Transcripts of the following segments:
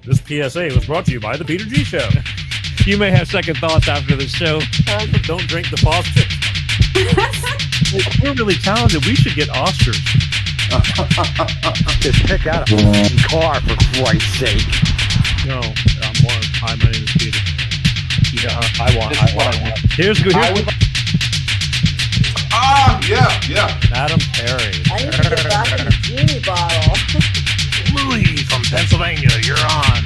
This PSA was brought to you by the Peter G Show. You may have second thoughts after the show. Don't drink the foster. We're really talented. We should get Oscars. Just pick out a car, for Christ's sake. No, hi, my name is Peter. Yeah, I want. Here's good. Yeah. Madam Perry. I need to get back in the genie bottle. Louis from Pennsylvania, you're on.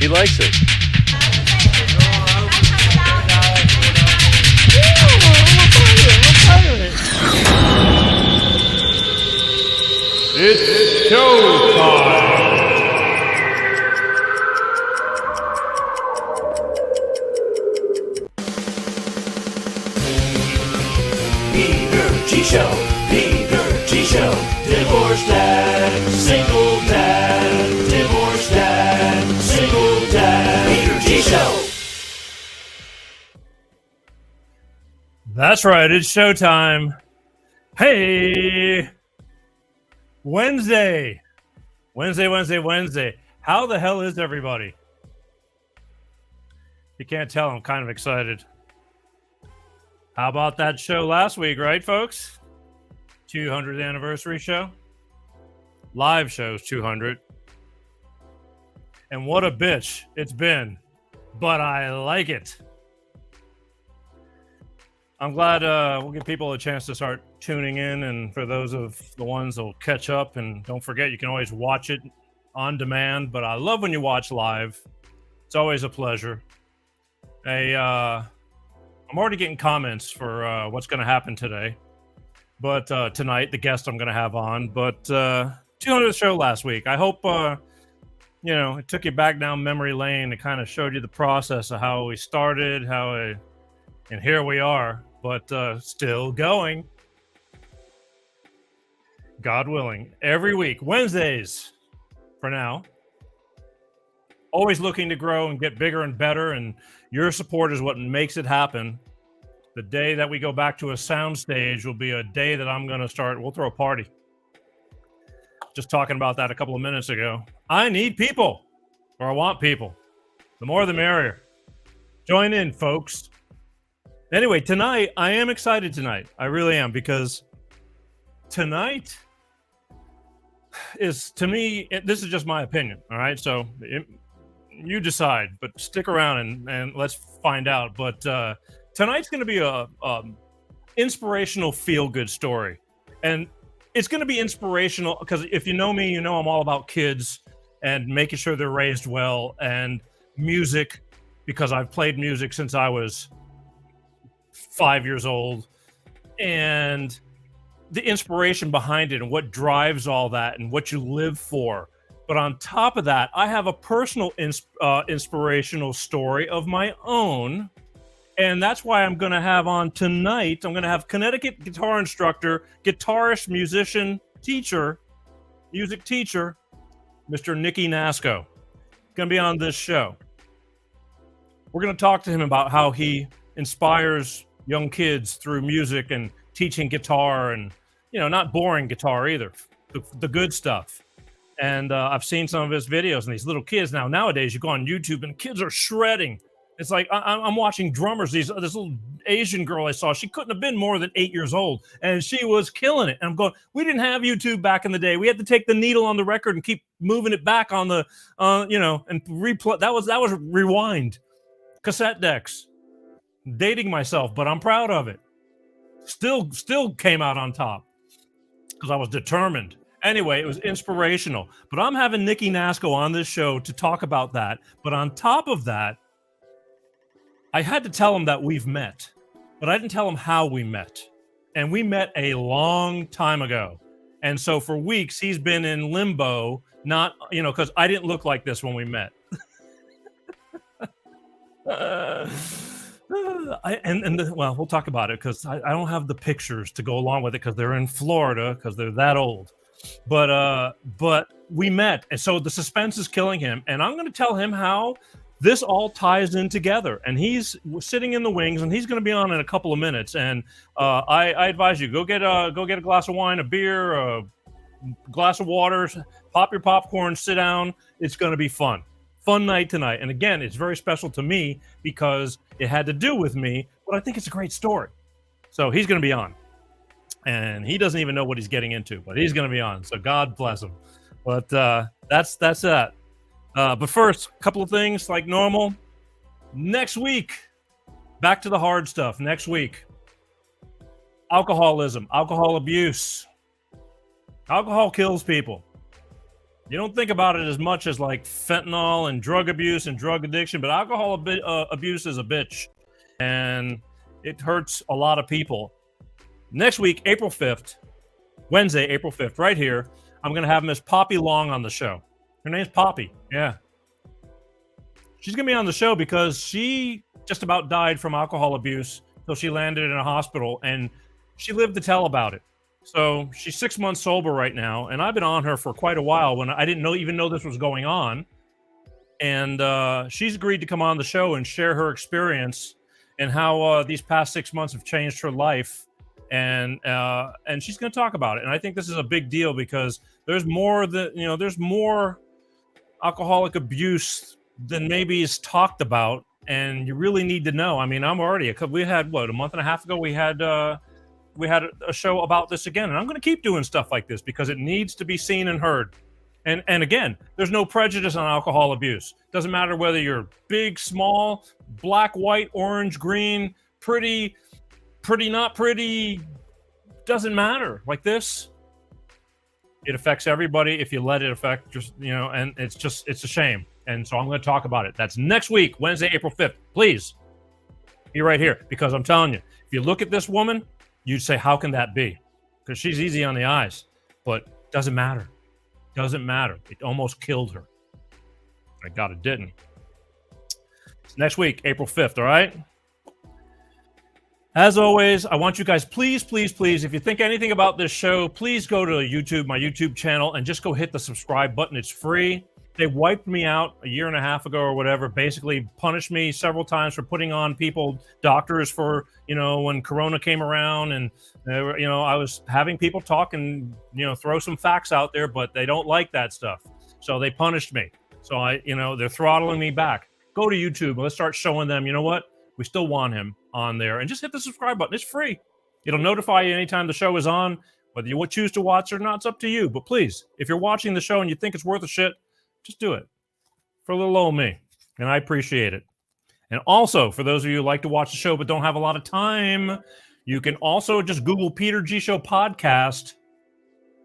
He likes it. It's showtime. Peter G Show, Peter G Show, divorce dad, single dad, divorce dad, single dad, Peter G Show. That's right, it's showtime. Hey, Wednesday. How the hell is everybody? You can't tell, I'm kind of excited. How about that show last week, right, folks? 200th anniversary show. Live shows 200. And what a bitch it's been. But I like it. I'm glad we'll give people a chance to start tuning in. And for those of the ones that will catch up, and don't forget, you can always watch it on demand. But I love when you watch live. It's always a pleasure. I'm already getting comments for what's going to happen today. But tonight, the guest I'm going to have on. But 200th show last week. I hope, it took you back down memory lane and kind of showed you the process of how we started, and here we are. But still going. God willing. Every week. Wednesdays, for now. Always looking to grow and get bigger and better, and your support is what makes it happen. The day that we go back to a sound stage will be a day that I'm going to start. We'll throw a party. Just talking about that a couple of minutes ago. I need people, or I want people. The more the merrier. Join in, folks. Anyway, tonight, I am excited tonight. I really am, because tonight is, to me, this is just my opinion, all right? So you decide, but stick around and let's find out. But tonight's going to be a inspirational feel-good story. And it's going to be inspirational because if you know me, you know I'm all about kids and making sure they're raised well, and music, because I've played music since I was 5 years old, and the inspiration behind it and what drives all that and what you live for. But on top of that, I have a personal inspirational story of my own. And that's why I'm going to have on tonight, I'm going to have Connecticut guitar instructor, guitarist, musician, teacher, music teacher, Mr. Nicky Nasko. Going to be on this show. We're going to talk to him about how he inspires young kids through music and teaching guitar, and, not boring guitar either, the good stuff. And I've seen some of his videos, and these little kids nowadays, you go on YouTube and kids are shredding. It's like I'm watching drummers. This little Asian girl I saw, she couldn't have been more than 8 years old, and she was killing it. And I'm going, we didn't have YouTube back in the day. We had to take the needle on the record and keep moving it back on the, and replay. That was rewind, cassette decks. Dating myself, but I'm proud of it. Still came out on top because I was determined. Anyway, it was inspirational. But I'm having Nicky Nasko on this show to talk about that. But on top of that, I had to tell him that we've met, but I didn't tell him how we met. And we met a long time ago. And so for weeks, he's been in limbo, not, because I didn't look like this when we met. Well, we'll talk about it because I don't have the pictures to go along with it because they're in Florida because they're that old. But we met, and so the suspense is killing him. And I'm going to tell him how this all ties in together. And he's sitting in the wings, and he's going to be on in a couple of minutes. And I advise you, go get a glass of wine, a beer, glass of water, pop your popcorn, sit down. It's going to be fun. Fun night tonight. And again, it's very special to me because it had to do with me, but I think it's a great story. So he's going to be on. And he doesn't even know what he's getting into, but he's going to be on. So God bless him. But that's that. But first, a couple of things like normal. Next week, back to the hard stuff. Next week, alcoholism, alcohol abuse. Alcohol kills people. You don't think about it as much as like fentanyl and drug abuse and drug addiction, but alcohol abuse is a bitch, and it hurts a lot of people. Next week, April 5th, Wednesday, April 5th, right here, I'm going to have Miss Poppy Long on the show. Her name's Poppy. Yeah. She's going to be on the show because she just about died from alcohol abuse till she landed in a hospital, and she lived to tell about it. So she's 6 months sober right now, and I've been on her for quite a while when I didn't even know this was going on. And she's agreed to come on the show and share her experience and how these past 6 months have changed her life. And she's going to talk about it. And I think this is a big deal because there's more alcoholic abuse than maybe is talked about, and you really need to know. I mean, we had a month and a half ago, we had a show about this again, and I'm going to keep doing stuff like this because it needs to be seen and heard. And again, there's no prejudice on alcohol abuse. Doesn't matter whether you're big, small, black, white, orange, green, pretty, not pretty, doesn't matter. Like this, it affects everybody if you let it affect and it's a shame. And so I'm going to talk about it. That's next week, Wednesday, April 5th. Please be right here, because I'm telling you, if you look at this woman, you'd say, how can that be? Because she's easy on the eyes, but doesn't matter. Doesn't matter. It almost killed her. Thank God it didn't. It's next week, April 5th, all right? As always, I want you guys, please, if you think anything about this show, please go to YouTube, my YouTube channel, and just go hit the subscribe button. It's free. They wiped me out a year and a half ago or whatever, basically punished me several times for putting on doctors for, when Corona came around, and, I was having people talk and, throw some facts out there, but they don't like that stuff. So they punished me. So they're throttling me back. Go to YouTube and let's start showing them, you know what? We still want him on there, and just hit the subscribe button. It's free. It'll notify you anytime the show is on, whether you would choose to watch or not, it's up to you. But please, if you're watching the show and you think it's worth a shit, just do it for a little old me, and I appreciate it. And also, for those of you who like to watch the show but don't have a lot of time, you can also just Google Peter G Show podcast.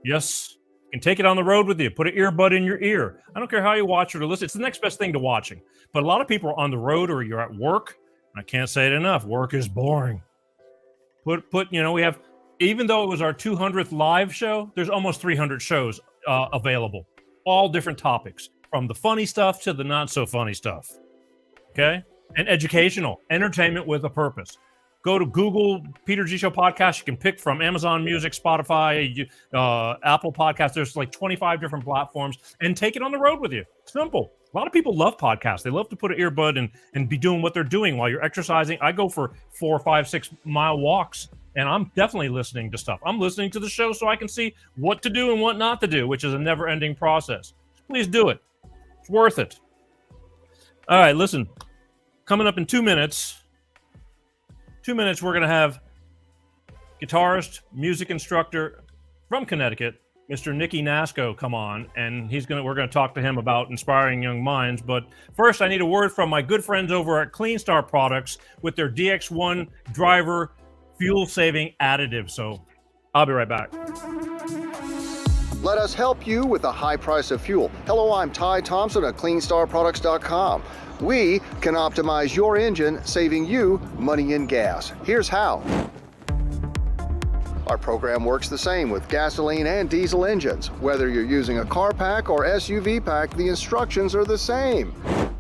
Yes, you can take it on the road with you. Put an earbud in your ear. I don't care how you watch it or listen. It's the next best thing to watching. But a lot of people are on the road or you're at work. I can't say it enough. Work is boring. We have, even though it was our 200th live show, there's almost 300 shows available. All different topics, from the funny stuff to the not so funny stuff. Okay? And educational, entertainment with a purpose. Go to Google Peter G Show podcast. You can pick from Amazon Music, Spotify, Apple Podcasts. There's like 25 different platforms, and take it on the road with you. Simple. A lot of people love podcasts. They love to put an earbud and be doing what they're doing while you're exercising. I go for 4, 5, 6 mile walks, and I'm definitely listening to stuff. I'm listening to the show so I can see what to do and what not to do, which is a never-ending process. Please do it. It's worth it. All right, listen. Coming up in 2 minutes, we're going to have guitarist, music instructor from Connecticut, Mr. Nicky Nasko, come on, and we're going to talk to him about inspiring young minds. But first, I need a word from my good friends over at Clean Star Products with their DX1 driver fuel-saving additive. So I'll be right back. Let us help you with the high price of fuel. Hello, I'm Ty Thompson at CleanStarProducts.com. We can optimize your engine, saving you money and gas. Here's how. Our program works the same with gasoline and diesel engines. Whether you're using a car pack or SUV pack, the instructions are the same.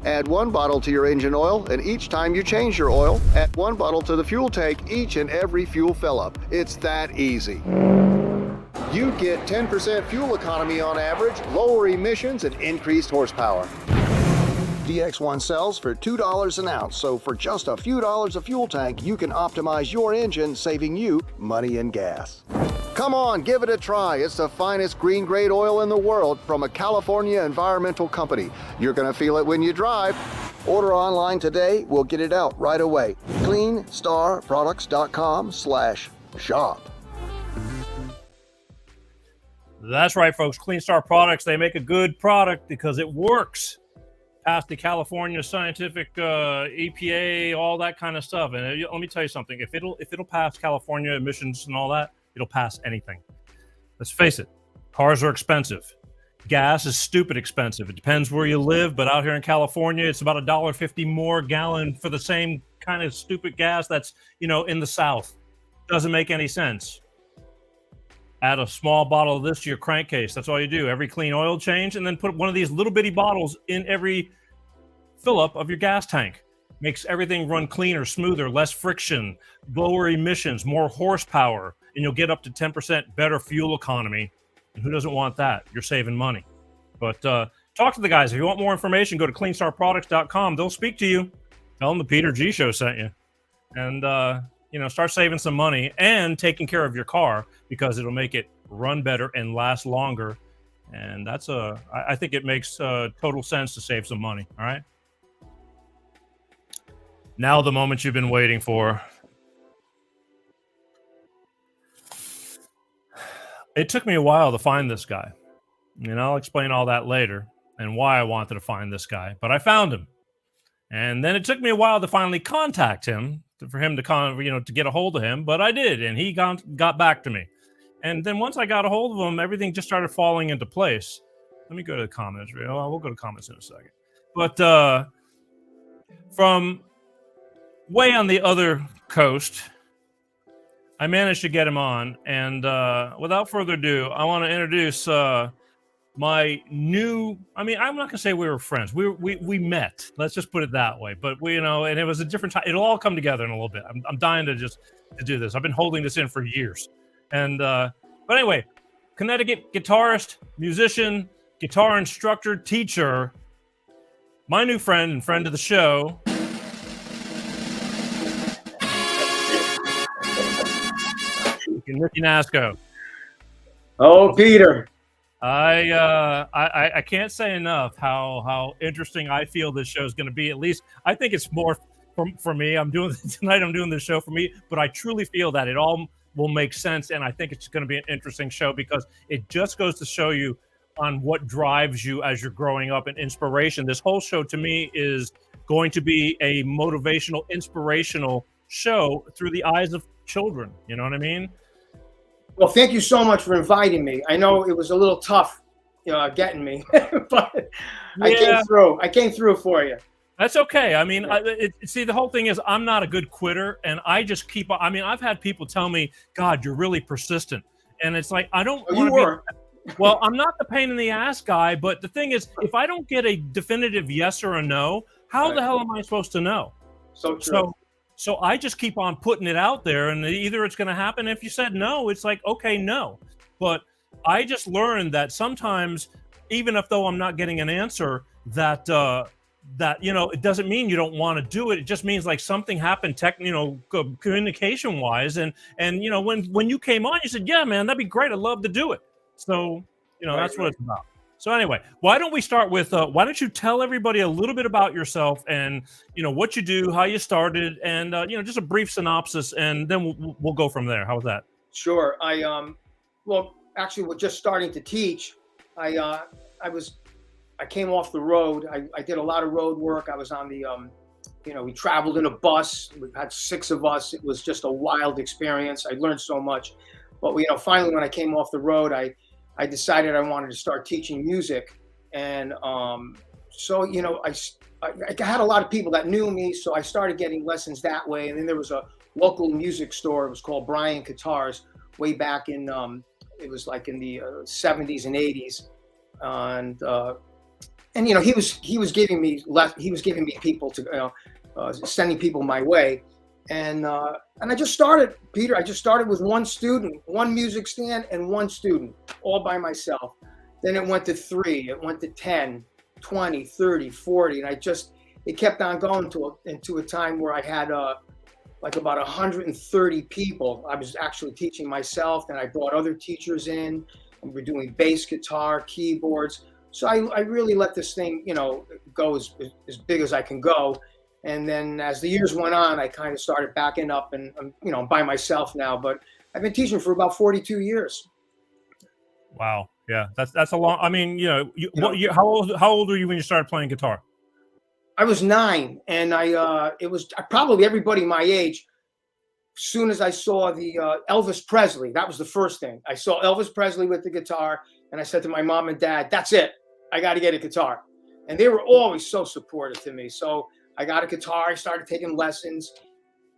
Add 1 bottle to your engine oil, and each time you change your oil, add 1 bottle to the fuel tank each and every fuel fill-up. It's that easy. You get 10% fuel economy on average, lower emissions, and increased horsepower. DX1 sells for $2 an ounce, so for just a few dollars a fuel tank, you can optimize your engine, saving you money and gas. Come on, give it a try. It's the finest green grade oil in the world from a California environmental company. You're going to feel it when you drive. Order online today. We'll get it out right away. CleanStarProducts.com/shop. That's right, folks. Clean Star Products, they make a good product because it works. Past the California scientific EPA, all that kind of stuff. And let me tell you something. If it'll pass California emissions and all that, it'll pass anything. Let's face it. Cars are expensive. Gas is stupid expensive. It depends where you live, but out here in California, it's about $1.50 more a gallon for the same kind of stupid gas that's, in the South. Doesn't make any sense. Add a small bottle of this to your crankcase. That's all you do. Every clean oil change, and then put one of these little bitty bottles in every fill up of your gas tank. Makes everything run cleaner, smoother, less friction, lower emissions, more horsepower, and you'll get up to 10% better fuel economy. And who doesn't want that? You're saving money. But talk to the guys. If you want more information, go to CleanStarProducts.com. They'll speak to you. Tell them the Peter G Show sent you. And start saving some money and taking care of your car, because it'll make it run better and last longer. And I think it makes total sense to save some money. All right. Now the moment you've been waiting for. It took me a while to find this guy. And I'll explain all that later and why I wanted to find this guy. But I found him. And then it took me a while to finally contact him, for him to to get a hold of him. But I did, and he got back to me. And then once I got a hold of him, everything just started falling into place. Let me go to the comments. We'll go to comments in a second. But from way on the other coast, I managed to get him on. And without further ado, I want to introduce my new, I'm not going to say we were friends. We met. Let's just put it that way. But and it was a different time. It'll all come together in a little bit. I'm dying to do this. I've been holding this in for years. And but anyway, Connecticut guitarist, musician, guitar instructor, teacher, my new friend and friend of the show, Nicky Nasko. Oh, Peter. I can't say enough how interesting I feel this show is going to be. At least I think it's more for me. I'm doing this show for me, but I truly feel that it all will make sense, and I think it's going to be an interesting show, because it just goes to show you on what drives you as you're growing up and inspiration. This whole show to me is going to be a motivational, inspirational show through the eyes of children. You know what I mean? Well, thank you so much for inviting me. I know it was a little tough, getting me, but yeah. I came through for you. That's okay. See, the whole thing is I'm not a good quitter, and I just keep on. I've had people tell me, God, you're really persistent. And it's like, I don't want to be. Well, I'm not the pain in the ass guy, but the thing is, if I don't get a definitive yes or a no, how the hell am I supposed to know? So true. So I just keep on putting it out there, and either it's going to happen. If you said no, it's like, okay, no. But I just learned that sometimes, even if though I'm not getting an answer, that it doesn't mean you don't want to do it. It just means like something happened, communication wise, and when you came on, you said, yeah, man, that'd be great. I'd love to do it. So that's what it's about. So anyway, why don't we start with why don't you tell everybody a little bit about yourself and what you do, how you started, and just a brief synopsis, and then we'll go from there. How was that? Sure. Actually, we're just starting to teach. I came off the road. I did a lot of road work. I was on the we traveled in a bus. We had 6 of us. It was just a wild experience. I learned so much. But finally, when I came off the road, I decided I wanted to start teaching music, and I had a lot of people that knew me, so I started getting lessons that way. And then there was a local music store. It was called Brian Guitars, way back in it was like in the 70s and 80s, and he was giving me people to sending people my way. And I just started, Peter. I just started with one student, one music stand, and one student, all by myself. Then it went to 3, it went to 10, 20, 30, 40, and it kept on going into a time where I had like about 130 people. I was actually teaching myself, and I brought other teachers in, and we're doing bass guitar, keyboards. So I really let this thing, go as big as I can go. And then as the years went on, I kind of started backing up, and I'm by myself now. But I've been teaching for about 42 years. Wow. Yeah, that's a long. I mean, how old were you when you started playing guitar? I was 9, and it was probably everybody my age. As soon as I saw the Elvis Presley, that was the first thing. I saw Elvis Presley with the guitar, and I said to my mom and dad, "That's it. I got to get a guitar." And they were always so supportive to me. So I got a guitar. I started taking lessons.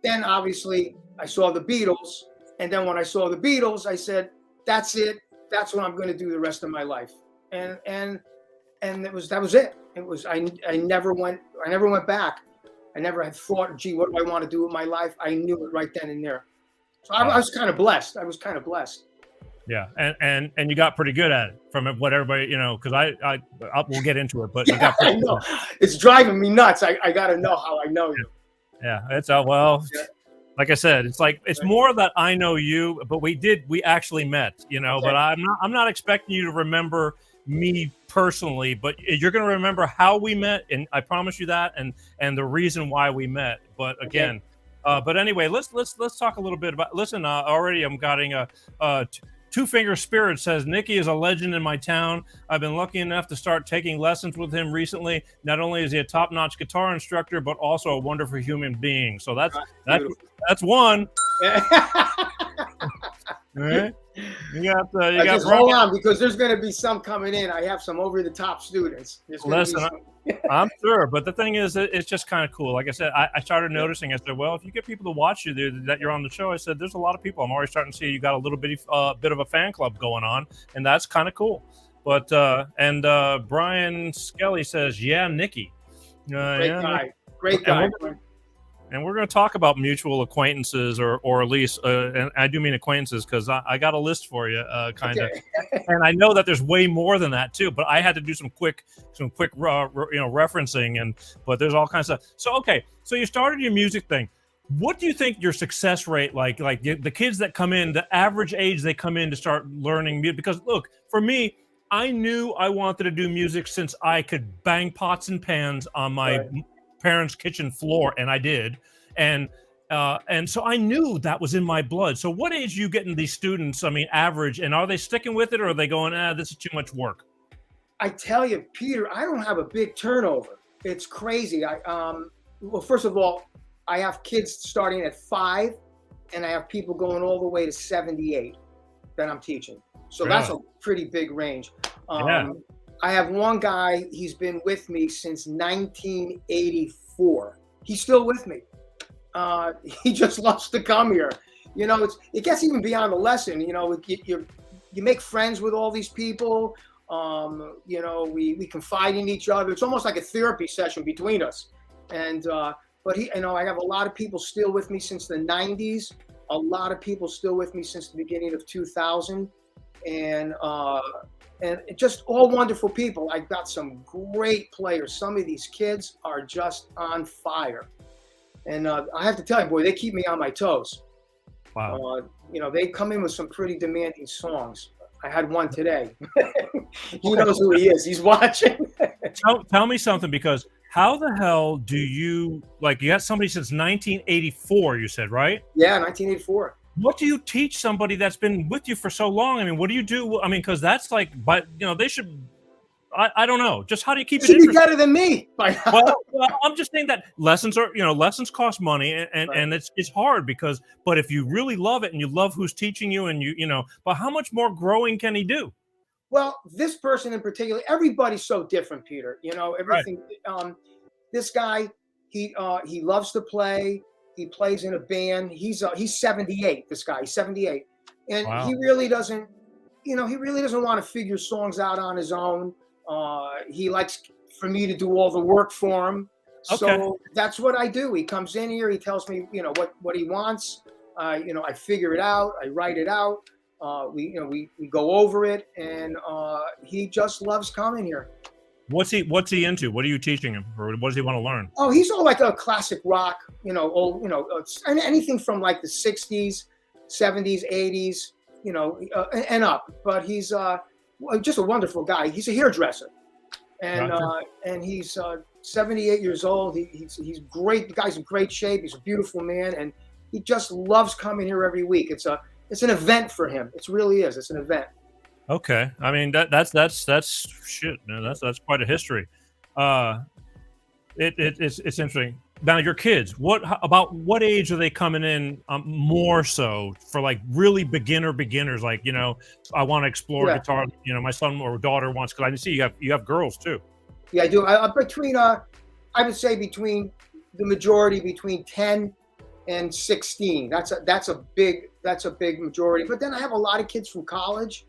Then obviously I saw the Beatles, and then when I saw the Beatles, I said, "That's it. That's what I'm going to do the rest of my life." And that was it. It was I never went back. I never had thought, gee, what do I want to do with my life? I knew it right then and there. So I was kind of blessed. Yeah, and you got pretty good at it from what everybody, because we'll get into it, but you got I know. It's driving me nuts. I got to know how I know you. Yeah, it's like I said, it's more that I know you, but we actually met, Okay. But I'm not expecting you to remember me personally, but you're going to remember how we met, and I promise you that, and the reason why we met. But again, but anyway, let's talk a little bit about. Listen, already I'm getting a Two Finger Spirit says Nicky is a legend in my town. I've been lucky enough to start taking lessons with him recently. Not only is he a top-notch guitar instructor, but also a wonderful human being. So that's one. All right. You got hold on, because there's going to be some coming in. I have some over-the-top students. Listen, I'm sure, but the thing is, it's just kind of cool. Like I said, I started noticing. I said, well, if you get people to watch you, that you're on the show, I said, there's a lot of people. I'm already starting to see you got a little bit of a fan club going on, and that's kind of cool. But Brian Skelly says, yeah, Nicky. Great guy. And we're going to talk about mutual acquaintances, or at least, and I do mean acquaintances, because I got a list for you, kind of. And I know that there's way more than that too, but I had to do some quick referencing, but there's all kinds of stuff. So okay, so you started your music thing. What do you think your success rate like the kids that come in, the average age they come in to start learning music? Because look, for me, I knew I wanted to do music since I could bang pots and pans on my parents' kitchen floor, and I did, and so I knew that was in my blood. So what age are you getting these students, I mean, average, and are they sticking with it, or are they going, this is too much work? I tell you, Peter, I don't have a big turnover. It's crazy. Well, first of all, I have kids starting at 5, and I have people going all the way to 78 that I'm teaching. So that's a pretty big range. I have one guy, he's been with me since 1984. He's still with me. He just loves to come here. It gets even beyond the lesson. You make friends with all these people. We confide in each other. It's almost like a therapy session between us. And but I have a lot of people still with me since the 90s. A lot of people still with me since the beginning of 2000. And just all wonderful people. I've got some great players. Some of these kids are just on fire. And I have to tell you, boy, they keep me on my toes. Wow. They come in with some pretty demanding songs. I had one today. He knows who he is. He's watching. Tell me something, because how the hell do you got somebody since 1984, you said, right? Yeah, 1984. What do you teach somebody that's been with you for so long? I mean, what do you do? I mean, because that's they should, I don't know. Just how do you keep it interesting? Be better than me. Well, I'm just saying that lessons cost money, and it's hard but if you really love it and you love who's teaching you, and but how much more growing can he do? Well, this person in particular, everybody's so different, Peter. Everything. Right. This guy, he loves to play. He plays in a band. He's 78. This guy, he's 78, and he really doesn't, want to figure songs out on his own. He likes for me to do all the work for him. Okay. So that's what I do. He comes in here. He tells me, what he wants. I figure it out. I write it out. We go over it, and he just loves coming here. What's he into? What are you teaching him, or what does he want to learn? Oh, he's all like a classic rock, old, anything from like the 60s, 70s, 80s, and up. But he's just a wonderful guy. He's a hairdresser, and Gotcha. and he's 78 years old. He's great. The guy's in great shape. He's a beautiful man, and he just loves coming here every week. It's an event for him. It really is. It's an event. Okay, I mean that's shit, man. That's quite a history. It's interesting. Now your kids, about what age are they coming in? More so for like really beginners, like I want to explore guitar. My son or daughter wants, because I see you have girls too. Yeah, I do. I would say between the majority between 10 and 16. That's a big majority. But then I have a lot of kids from college.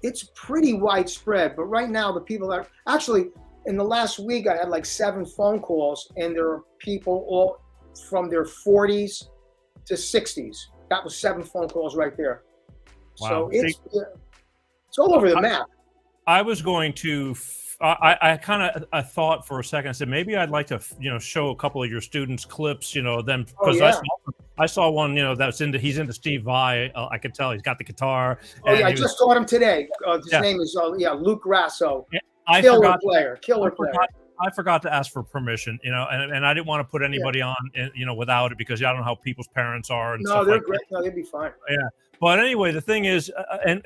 It's pretty widespread, but right now the people that actually in the last week I had like 7 phone calls, and there are people all from their 40s to 60s. That was 7 phone calls right there. Wow. So it's all over the map. I was going to. I kind of thought for a second. I said maybe I'd like to show a couple of your students clips. Them because I saw one. He's into Steve Vai. I could tell he's got the guitar. Oh yeah, I just taught him today. His name is Luke Grasso. Killer player. I forgot to ask for permission, and I didn't want to put anybody on, without it, because I don't know how people's parents are. And no, they're great. No, they'd be fine. Yeah. But anyway, the thing is, and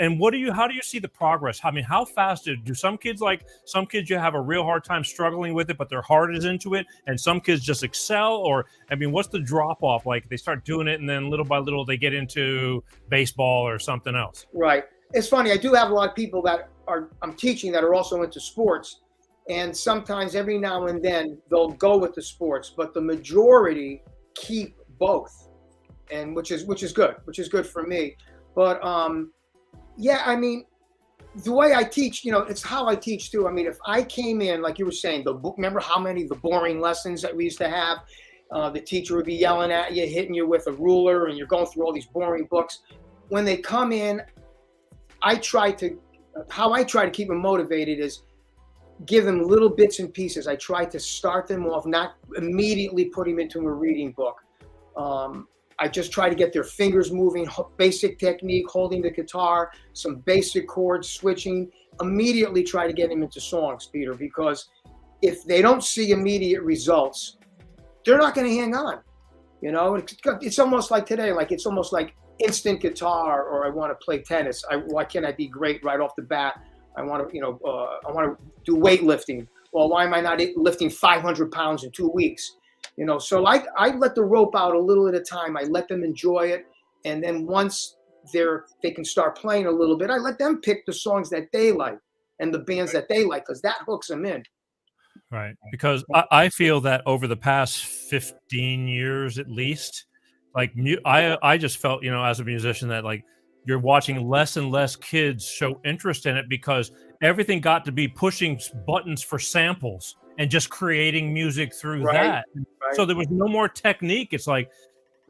how do you see the progress? I mean, how fast do some kids you have a real hard time struggling with it, but their heart is into it, and some kids just excel? Or, I mean, what's the drop off? Like they start doing it, and then little by little they get into baseball or something else. Right. It's funny. I do have a lot of people that I'm teaching that are also into sports. And sometimes every now and then they'll go with the sports, but the majority keep both, and which is good for me. But I mean, the way I teach, it's how I teach too. I mean, if I came in, like you were saying, remember how many of the boring lessons that we used to have? The teacher would be yelling at you, hitting you with a ruler, and you're going through all these boring books. When they come in, how I try to keep them motivated is give them little bits and pieces. I try to start them off, not immediately put them into a reading book. I just try to get their fingers moving, basic technique, holding the guitar, some basic chords, switching. Immediately try to get them into songs, Peter, because if they don't see immediate results, they're not going to hang on. It's almost like today, it's almost like instant guitar, or I want to play tennis. Why can't I be great right off the bat? I want to do weightlifting. Well, why am I not lifting 500 pounds in 2 weeks? So I let the rope out a little at a time. I let them enjoy it. And then once they can start playing a little bit, I let them pick the songs that they like and the bands that they like, because that hooks them in. Right. Because I feel that over the past 15 years, at least, I just felt, as a musician, that you're watching less and less kids show interest in it, because everything got to be pushing buttons for samples and just creating music through that. Right. So there was no more technique. It's like,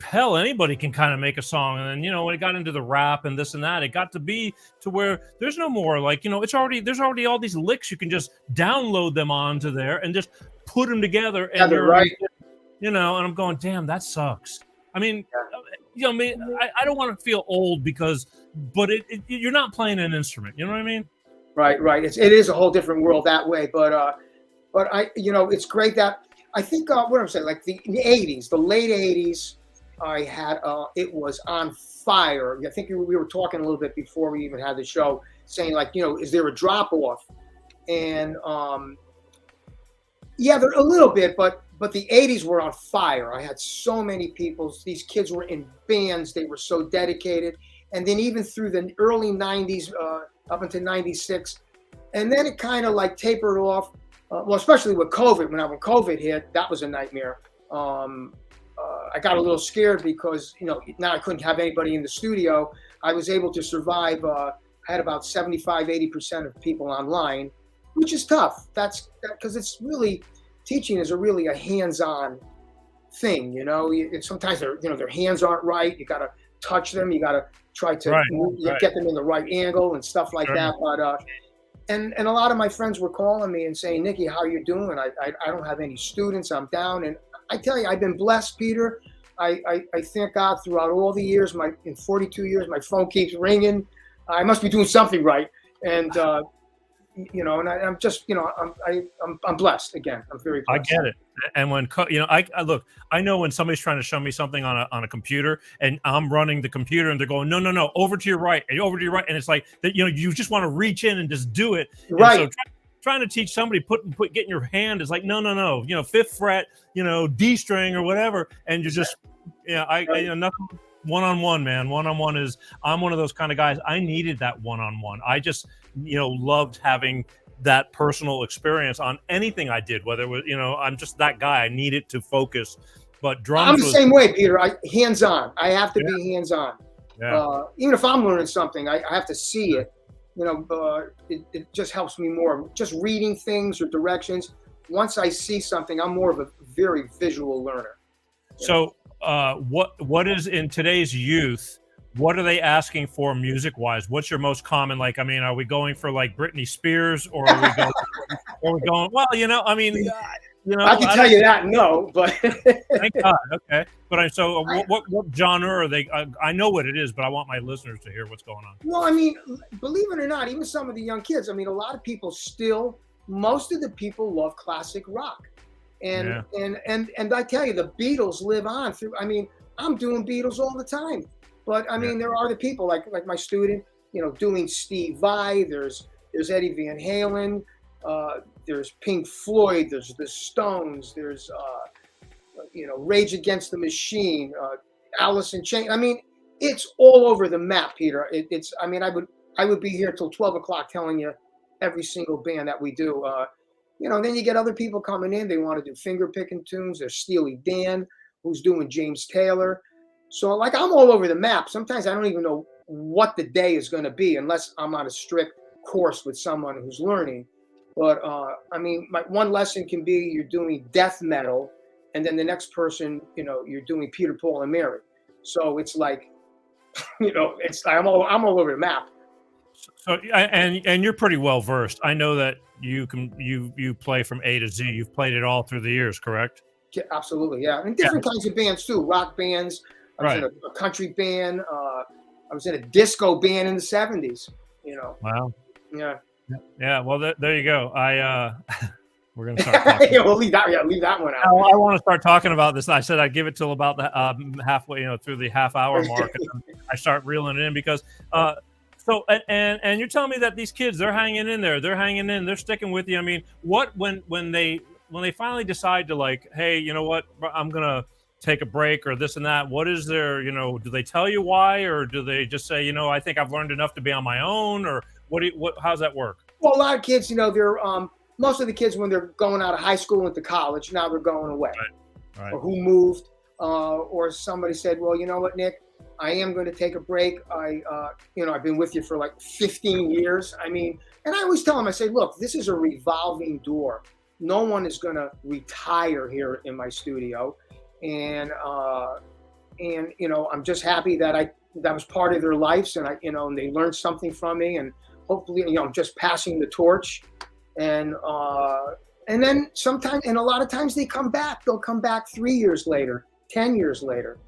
hell, anybody can kind of make a song. And then, when it got into the rap and this and that, it got to be to where there's no more there's already all these licks. You can just download them onto there and just put them together. And they're right. And I'm going, damn, that sucks. I mean, I don't want to feel old but you're not playing an instrument. You know what I mean? Right. It is a whole different world that way. But it's great that I think what I'm saying, like the 80s, the late 80s, I had it was on fire. I think we were talking a little bit before we even had the show, saying is there a drop off? And there a little bit, but the 80s were on fire. I had so many people. These kids were in bands. They were so dedicated. And then even through the early 90s, up into 96. And then it kind of tapered off. Especially with COVID. When COVID hit, that was a nightmare. I got a little scared because, now I couldn't have anybody in the studio. I was able to survive. I had about 75, 80% of people online, which is tough. That's because it's really, teaching is really a hands-on thing. Sometimes their hands aren't right. You got to touch them. You got to try to get them in the right angle and stuff like that. But and a lot of my friends were calling me and saying, Nicky, how you doing? I don't have any students. I'm down. And I tell you, I've been blessed, Peter. I thank God throughout all the years, in 42 years, my phone keeps ringing. I must be doing something right. And, and I'm just, I'm blessed again. I'm very blessed. I get it. And when, I look, I know when somebody's trying to show me something on a computer and I'm running the computer and they're going, no, over to your right and over to your right. And it's like that, you just want to reach in and just do it. Right. And so trying to teach somebody getting your hand is like, no, fifth fret, D string or whatever. And you're just, nothing. One-on-one, man. One-on-one is, I'm one of those kind of guys. I needed that one-on-one. I just, loved having that personal experience on anything I did, whether it was, I'm just that guy. I needed to focus. But drums I'm the same way, Peter. Hands-on. I have to be hands-on. Yeah. Even if I'm learning something, I have to see it. It just helps me more. Just reading things or directions. Once I see something, I'm more of a very visual learner. So what is in today's youth? What are they asking for music wise? What's your most common? Like, I mean, are we going for like Britney Spears or are we going, well, I can tell you that, no, but thank God. Okay. But what genre are they? I know what it is, but I want my listeners to hear what's going on. Well, I mean, believe it or not, even some of the young kids, I mean, a lot of people most of the people love classic rock. And I tell you, the Beatles live on through. I mean, I'm doing Beatles all the time, but I mean, there are the people like my student, doing Steve Vai. There's Eddie Van Halen. There's Pink Floyd. There's the Stones. There's Rage Against the Machine. Alice in Chains. I mean, it's all over the map, Peter. I mean, I would be here till 12 o'clock telling you every single band that we do. Then you get other people coming in. They want to do finger picking tunes. There's Steely Dan, who's doing James Taylor. So like I'm all over the map. Sometimes I don't even know what the day is going to be unless I'm on a strict course with someone who's learning. But I mean, my one lesson can be you're doing death metal, and then the next person, you're doing Peter, Paul, and Mary. So it's like, I'm all over the map. So and you're pretty well versed. I know that you play from A to Z. You've played it all through the years, correct? Yeah, absolutely, yeah. And different kinds of bands too, rock bands. I was in a country band. I was in a disco band in the 70s. Wow. Yeah. Yeah. Well, there you go. We're gonna start talking. We'll leave that one out. I want to start talking about this. I said I'd give it till about the halfway, through the half-hour mark, and I start reeling it in because. So and you're telling me that these kids, they're hanging in there, they're sticking with you. I mean, when they finally decide to like, hey, you know what, I'm gonna take a break or this and that. What is their, do they tell you why, or do they just say, I think I've learned enough to be on my own, or how's that work? Well, a lot of kids, they're most of the kids when they're going out of high school into college, now they're going away, right. Or who moved, or somebody said, well, you know what, Nick. I am going to take a break. I've been with you for like 15 years. I mean, and I always tell them, I say, look, this is a revolving door. No one is going to retire here in my studio. And I'm just happy that that was part of their lives. And and they learned something from me, and hopefully, I'm just passing the torch. And then sometimes, and a lot of times they come back, they'll come back 3 years later, 10 years later.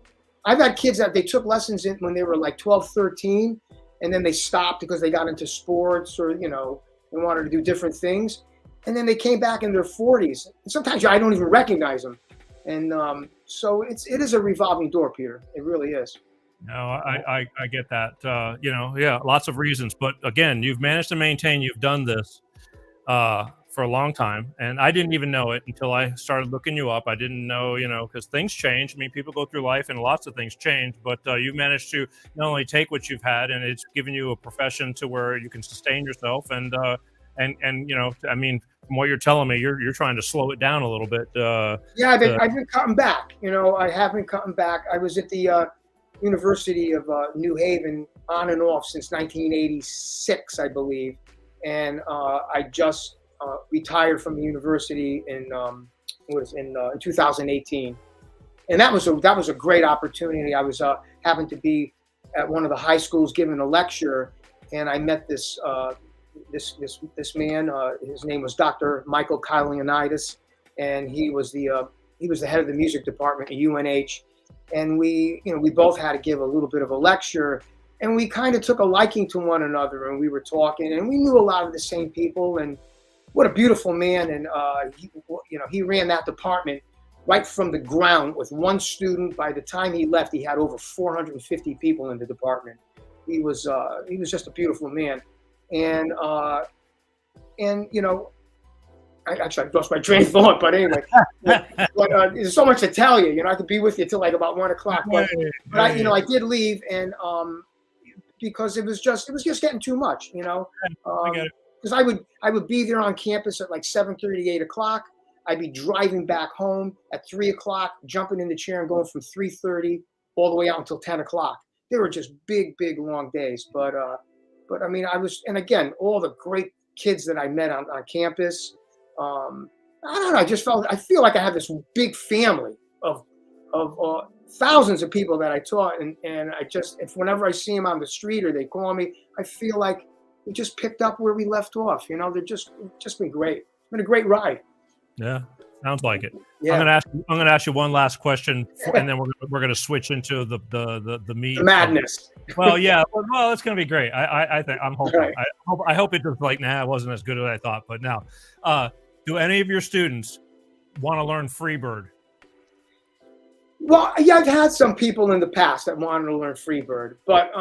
I've had kids that they took lessons in when they were like 12, 13, and then they stopped because they got into sports or, they wanted to do different things. And then they came back in their 40s. And sometimes I don't even recognize them. And so it is a revolving door, Peter. It really is. No, I get that. Lots of reasons. But again, you've managed to maintain, you've done this for a long time, and I didn't even know it until I started looking you up. I didn't know, because things change. I mean, people go through life and lots of things change, but you've managed to not only take what you've had, and it's given you a profession to where you can sustain yourself, and I mean, from what you're telling me, you're trying to slow it down a little bit. Yeah, I've been cutting back. I have been cutting back. I was at the University of New Haven on and off since 1986, I believe, and I just retired from the university in 2018, and that was a great opportunity. I was happened to be at one of the high schools giving a lecture, and I met this this man. His name was Dr. Michael Kylianides, and he was the head of the music department at UNH. And we both had to give a little bit of a lecture, and we kind of took a liking to one another, and we were talking, and we knew a lot of the same people. And what a beautiful man! And he ran that department right from the ground with one student. By the time he left, he had over 450 people in the department. He was just a beautiful man, and I actually lost my train of thought, but anyway, there's so much to tell you. I could be with you till like about 1 o'clock, but I did leave, and because it was just getting too much, because I would be there on campus at like 7:30, 8 o'clock. I'd be driving back home at 3 o'clock, jumping in the chair and going from 3:30 all the way out until 10 o'clock. They were just big, long days. But I mean, and again, all the great kids that I met on campus. I don't know. I feel like I have this big family of thousands of people that I taught, and if whenever I see them on the street or they call me, I feel like we just picked up where we left off. They're just been great. It's been a great ride. Yeah, sounds like it. Yeah. I'm gonna ask you one last question, and then we're gonna switch into the meat. The madness. Well, yeah. Well, it's gonna be great. I think I'm hoping. Right. I hope it was like, it wasn't as good as I thought. But now, do any of your students want to learn Freebird? Well, yeah, I've had some people in the past that wanted to learn Freebird, but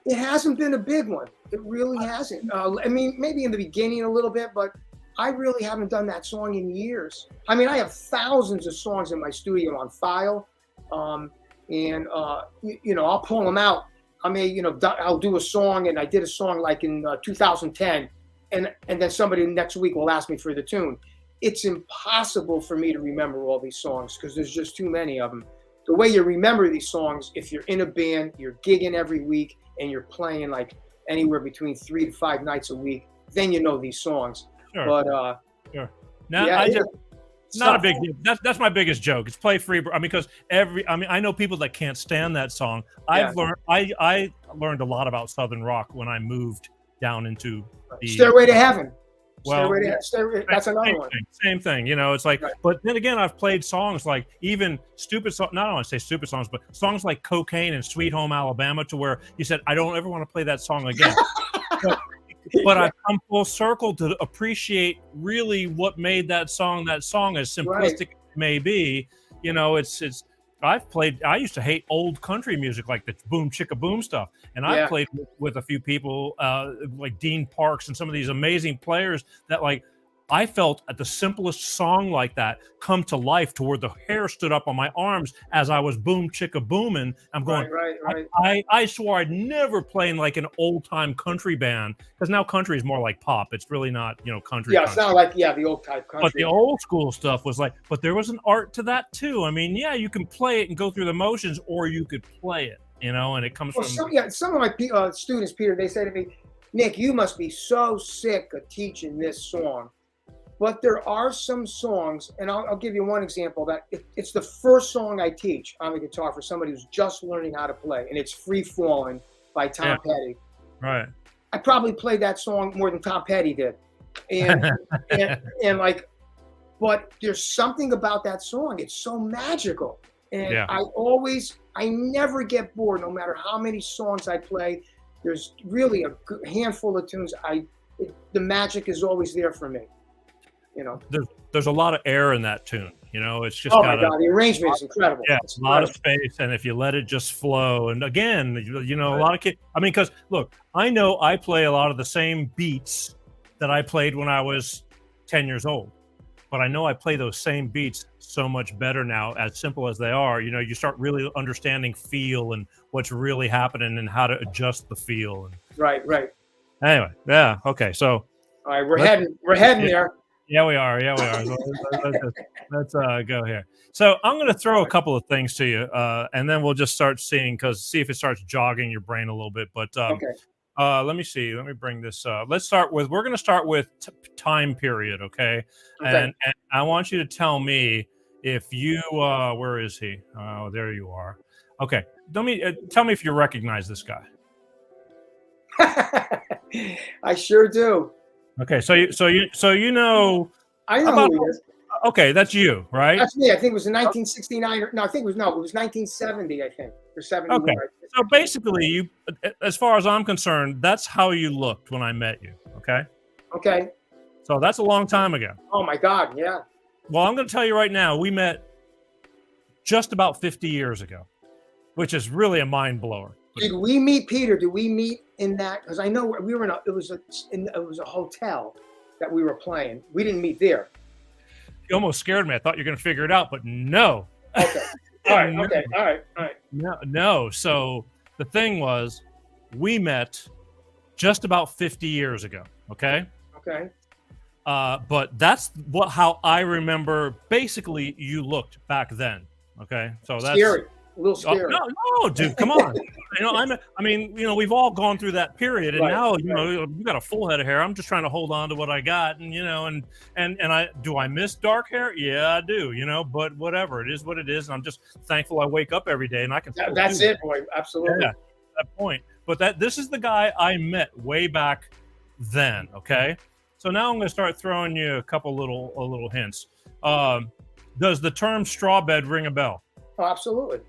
it hasn't been a big one. It really hasn't. I mean, maybe in the beginning a little bit, but I really haven't done that song in years. I mean, I have thousands of songs in my studio on file, and I'll pull them out. I mean, I'll do a song, and I did a song like in 2010, and then somebody next week will ask me for the tune. It's impossible for me to remember all these songs because there's just too many of them. The way you remember these songs, if you're in a band, you're gigging every week, and you're playing like anywhere between 3 to 5 nights a week, then you know these songs. Sure. But sure. Now, yeah, not a big deal. That's my biggest joke. It's play Freebird. I mean, because I know people that can't stand that song. I learned a lot about Southern rock when I moved down into the Stairway to Heaven. Well, That's another one. Same thing. It's like, right. But then again, I've played songs like even stupid songs. Not I don't want to say stupid songs, but songs like Cocaine and Sweet Home Alabama, to where you said, I don't ever want to play that song again. But I've come full circle to appreciate really what made that song as simplistic as it may be. I used to hate old country music, like the boom chicka boom stuff. And I've played with a few people like Dean Parks and some of these amazing players that I felt at the simplest song like that come to life, to where the hair stood up on my arms as I was boom chicka booming. I'm going, right. I swore I'd never play in like an old time country band, because now country is more like pop. It's really not, country. Yeah, it's not like the old type country. But the old school stuff was like, but there was an art to that too. I mean, yeah, you can play it and go through the motions, or you could play it, and it comes from. Some of my students, Peter, they say to me, Nick, you must be so sick of teaching this song. But there are some songs, and I'll give you one example, that it's the first song I teach on the guitar for somebody who's just learning how to play, and it's Free Fallin' by Tom Petty. Right. I probably played that song more than Tom Petty did. And but there's something about that song. It's so magical. And I never get bored, no matter how many songs I play. There's really a handful of tunes. The magic is always there for me. There's a lot of air in that tune. It's just my God, the arrangement is incredible. Yeah, it's a lot of space, and if you let it just flow, and again, a lot of kids. I mean, because look, I know I play a lot of the same beats that I played when I was 10 years old, but I know I play those same beats so much better now, as simple as they are. You start really understanding feel and what's really happening and how to adjust the feel. Right. Anyway, yeah, okay, so all right, we're heading there. Yeah, we are. So let's go here. So I'm going to throw a couple of things to you, and then we'll just start see if it starts jogging your brain a little bit. But let me see. Let me bring this. We're going to start with time period, okay? And I want you to tell me if you, where is he? Oh, there you are. Okay. Tell me if you recognize this guy. I sure do. Okay, so you know I know about who he is. okay, that's you, right? That's me. I think it was in 1969. No, I think it was 1970. I think or 71. Okay. So basically, you, as far as I'm concerned, that's how you looked when I met you. Okay. Okay. So that's a long time ago. Oh my God. Yeah. Well, I'm going to tell you right now, we met just about 50 years ago, which is really a mind blower. Did we meet Peter? Did we meet in that? Because I know we were in it was a hotel that we were playing. We didn't meet there. You almost scared me. I thought you were going to figure it out, but no. Okay. All right. Okay. All right. All right. No. So the thing was, we met just about 50 years ago. Okay. Okay. But that's how I remember basically you looked back then. Okay. So that's Scary. A little scary. No, dude, come on. I mean, we've all gone through that period, and Right, now, you got a full head of hair. I'm just trying to hold on to what I got, and I miss dark hair? Yeah, I do, but whatever, it is what it is, and I'm just thankful I wake up every day and I can. That's it, boy. Absolutely. Yeah, that point. But this is the guy I met way back then. Okay, so now I'm going to start throwing you a couple little hints. Does the term straw bed ring a bell? Oh, absolutely.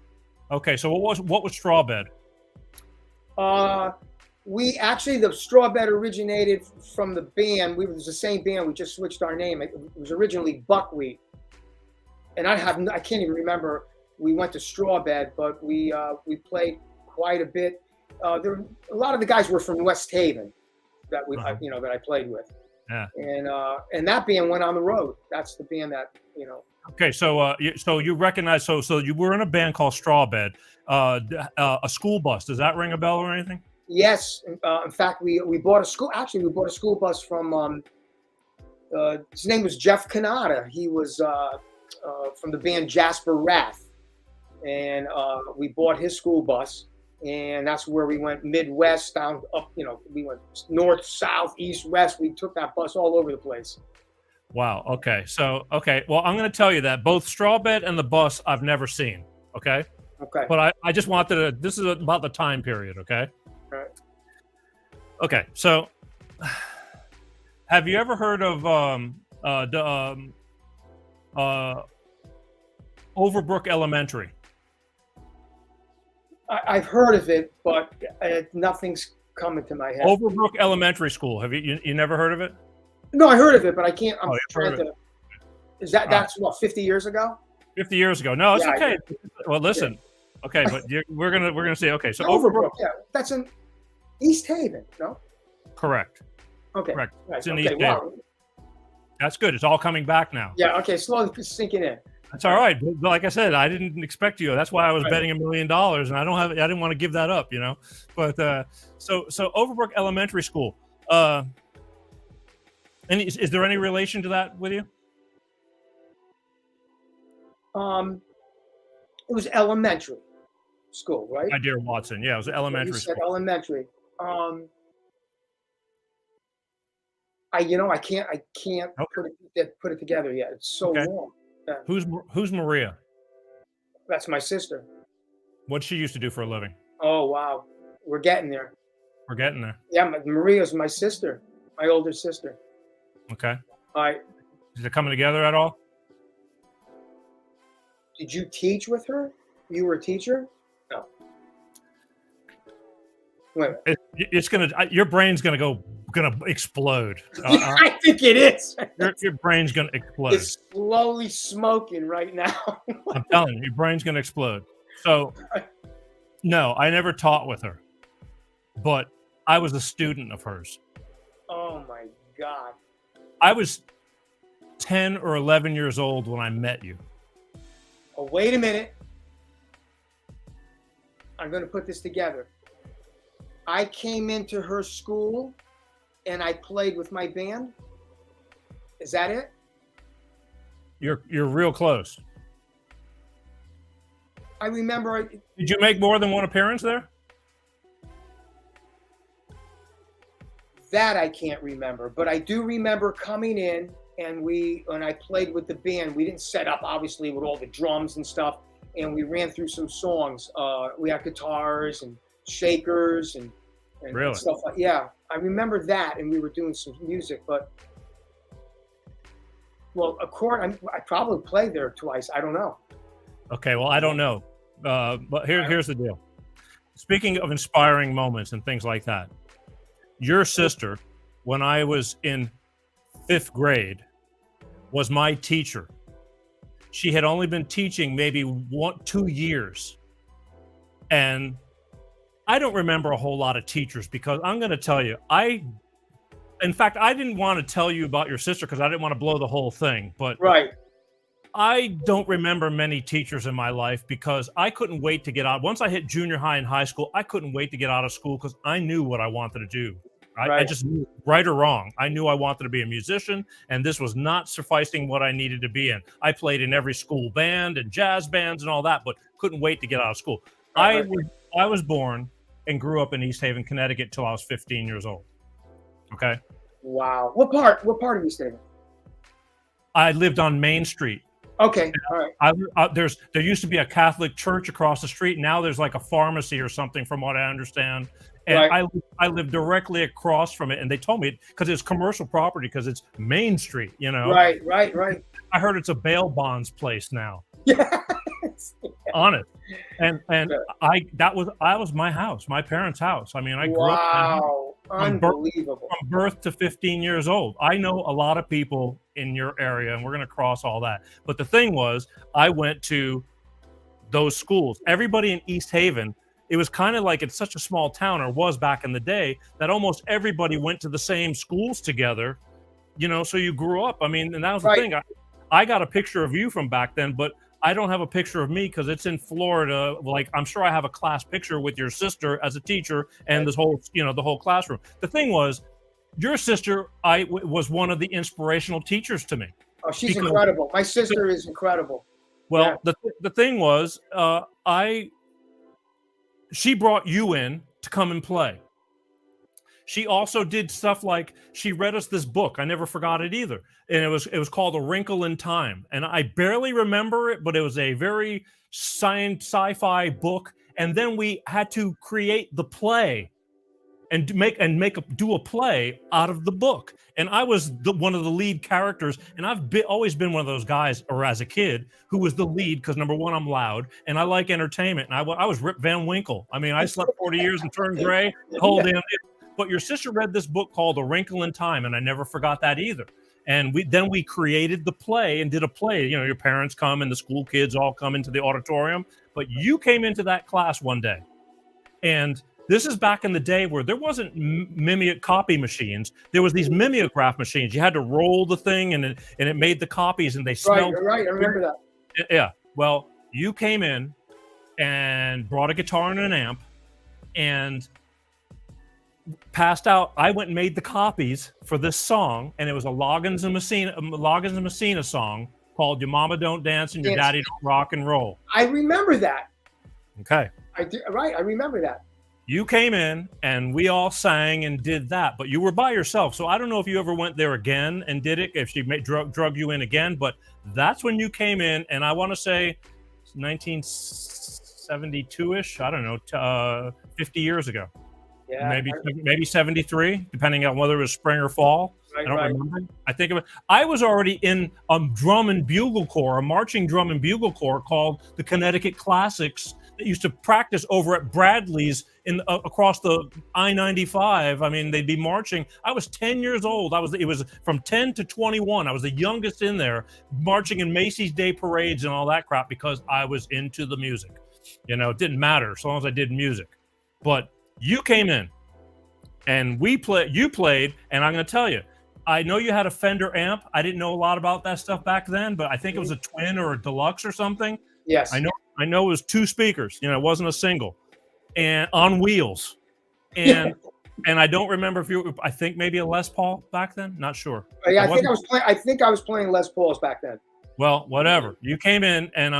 Okay, so what was straw bed? We actually, the straw bed originated from the band. It was the same band. We just switched our name. It was originally Buckwheat, and I can't even remember. We went to straw bed, but we played quite a bit. A lot of the guys were from West Haven that that I played with. Yeah. And that band went on the road. That's the band that. Okay, so you recognize so you were in a band called Straw Bed, a school bus. Does that ring a bell or anything? Yes, in fact, we bought a school. Actually, we bought a school bus from. His name was Jeff Canada. He was from the band Jasper Wrath, and we bought his school bus, and that's where we went Midwest down up. We went north, south, east, west. We took that bus all over the place. Wow. Okay. So, well, I'm going to tell you that both Straw Bed and the bus I've never seen. Okay. Okay. But I just wanted to. This is about the time period. Okay. All right. Okay. So, have you ever heard of Overbrook Elementary? I've heard of it, but nothing's coming to my head. Overbrook Elementary School. Have you never heard of it? No, I heard of it, but I can't. I'm trying to. Is that's what 50 years ago? 50 years ago. No, it's Yeah, okay. Well, listen. Yeah. Okay, but we're gonna say okay. So Overbrook. Yeah, that's in East Haven. No. Correct. Okay. Correct. Right. It's in Okay. East Haven. Wow. That's good. It's all coming back now. Yeah. Okay. Slowly sinking in. That's all right. But like I said, I didn't expect you. That's why I was betting $1 million, and I didn't want to give that up, But so Overbrook Elementary School. And is there any relation to that with you? It was elementary school, right? My dear Watson. Yeah, it was elementary You school. said elementary. I can't Okay. put it together yet. It's so Okay. long. Yeah. Who's Maria? That's my sister. What'd she used to do for a living? Oh wow, we're getting there. We're getting there. Yeah, Maria's my sister, my older sister. Okay. All right. Is it coming together at all? Did you teach with her? You were a teacher? No. Wait. It's gonna. Your brain's gonna explode. I think it is. Your brain's gonna explode. It's slowly smoking right now. I'm telling you, your brain's gonna explode. So, no, I never taught with her, but I was a student of hers. Oh my God. I was 10 or 11 years old when I met you. Oh, wait a minute. I'm going to put this together. I came into her school and I played with my band. Is that it? You're real close. I remember. Did you make more than one appearance there? That I can't remember, but I do remember coming in and when I played with the band, we didn't set up obviously with all the drums and stuff, and we ran through some songs. We had guitars and shakers, and and Really? stuff like. Yeah, I remember that, and we were doing some music, but a chord. I probably played there twice. I don't know. Okay, well, I don't know. But here's the deal. Speaking of inspiring moments and things like that, your sister, when I was in 5th grade, was my teacher. She had only been teaching maybe 2 years. And I don't remember a whole lot of teachers because I'm going to tell you, in fact, I didn't want to tell you about your sister because I didn't want to blow the whole thing. But Right. I don't remember many teachers in my life because I couldn't wait to get out. Once I hit junior high and high school, I couldn't wait to get out of school because I knew what I wanted to do. I just knew, right or wrong. I knew I wanted to be a musician, and this was not sufficing what I needed to be in. I played in every school band and jazz bands and all that, but couldn't wait to get out of school. I was born and grew up in East Haven, Connecticut till I was 15 years old. Okay. Wow. What part of East Haven? I lived on Main Street. Okay. All right. There used to be a Catholic church across the street. Now there's like a pharmacy or something, from what I understand. And Right. I live directly across from it. And they told me because it's commercial property because it's Main Street. You know. Right. I heard it's a bail bonds place now. Yeah. Honest. And that was my house, my parents' house. I mean, I grew up Wow. Unbelievable. from birth to 15 years old. I know a lot of people in your area, and we're going to cross all that. But the thing was, I went to those schools. Everybody in East Haven, it was kind of like it's such a small town, or was back in the day, that almost everybody went to the same schools together, you know, so you grew up. I mean, and that was the thing. I got a picture of you from back then, but I don't have a picture of me because it's in Florida. Like, I'm sure I have a class picture with your sister as a teacher and this whole, you know, the whole classroom. The thing was, your sister was one of the inspirational teachers to me. Oh, she's incredible. My sister is incredible. Well, the thing was, she brought you in to come and play. She also did stuff like she read us this book. I never forgot it either. And it was called A Wrinkle in Time. And I barely remember it, but it was a very sci-fi book. And then we had to create the play and do a play out of the book. And I was one of the lead characters. And I've always been one of those guys, or as a kid, who was the lead because, number one, I'm loud and I like entertainment. And I was Rip Van Winkle. I mean, I slept 40 years and turned gray. Whole damn. But your sister read this book called A Wrinkle in Time, and I never forgot that either. And we created the play and did a play. You know, your parents come and the school kids all come into the auditorium. But you came into that class one day. And this is back in the day where there wasn't copy machines. There was these mimeograph machines. You had to roll the thing, and it made the copies, and they smelled. Right, I remember that. Yeah. Well, you came in and brought a guitar and an amp and passed out. I went and made the copies for this song, and it was a Loggins and Messina song called "Your Mama Don't Dance and Your Daddy Don't Rock and Roll." I remember that. Okay. I remember that. You came in, and we all sang and did that, but you were by yourself. So I don't know if you ever went there again and did it, if she drug you in again, but that's when you came in, and I want to say 1972-ish. I don't know, 50 years ago. Yeah, maybe 73, depending on whether it was spring or fall. I don't remember. I think I was already in a drum and bugle corps, a marching drum and bugle corps called the Connecticut Classics that used to practice over at Bradley's across the I-95. I mean, they'd be marching. I was 10 years old. It was from 10 to 21. I was the youngest in there, marching in Macy's Day Parades and all that crap because I was into the music. You know, it didn't matter as long as I did music. But you came in and you played, and I'm going to tell you, I know you had a Fender amp. I didn't know a lot about that stuff back then, but I think it was a twin or a deluxe or something. Yes. I know it was 2 speakers, you know, it wasn't a single, and on wheels. And and I don't remember I think maybe a Les Paul back then, not sure. Yeah, I think I was playing Les Pauls back then. Well, whatever. You came in, and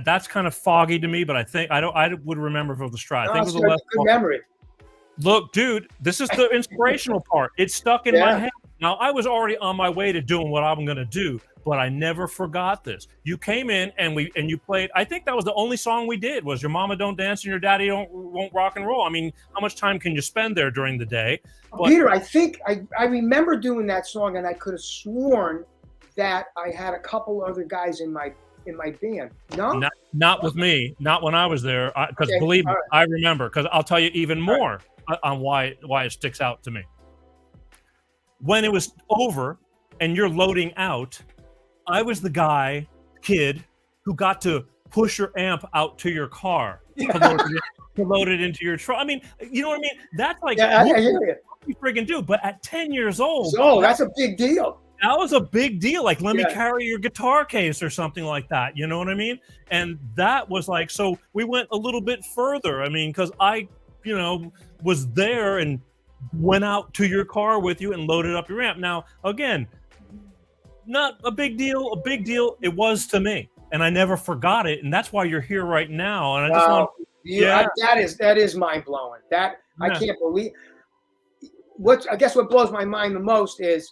that's kind of foggy to me, but I would remember if it was a Strat. I think it was a Les Paul. Good memory. Look, dude, this is the inspirational part. It's stuck in my head. Now, I was already on my way to doing what I'm going to do, but I never forgot this. You came in and you played. I think that was the only song we did was "Your Mama Don't Dance and Your Daddy Won't Rock and Roll." I mean, how much time can you spend there during the day? But, Peter, I think I remember doing that song, and I could have sworn that I had a couple other guys in my band. No, not with me. Not when I was there. Because Okay, believe me, all right. I remember. Because I'll tell you even more on why it sticks out to me. When it was over and you're loading out, I was the kid who got to push your amp out to your car to load it into your truck. I mean, you know what I mean? That's like I hear you. what you friggin' do. But at 10 years old, So that's a big deal. that was a big deal. Like, let me Yeah. carry your guitar case or something like that. You know what I mean? And that was like, so we went a little bit further. I mean, because I, was there and went out to your car with you and loaded up your amp. Now, again, not a big deal. A big deal it was to me, and I never forgot it. And that's why you're here right now. And I just want, that is mind blowing. That I Yeah. can't believe. What blows my mind the most is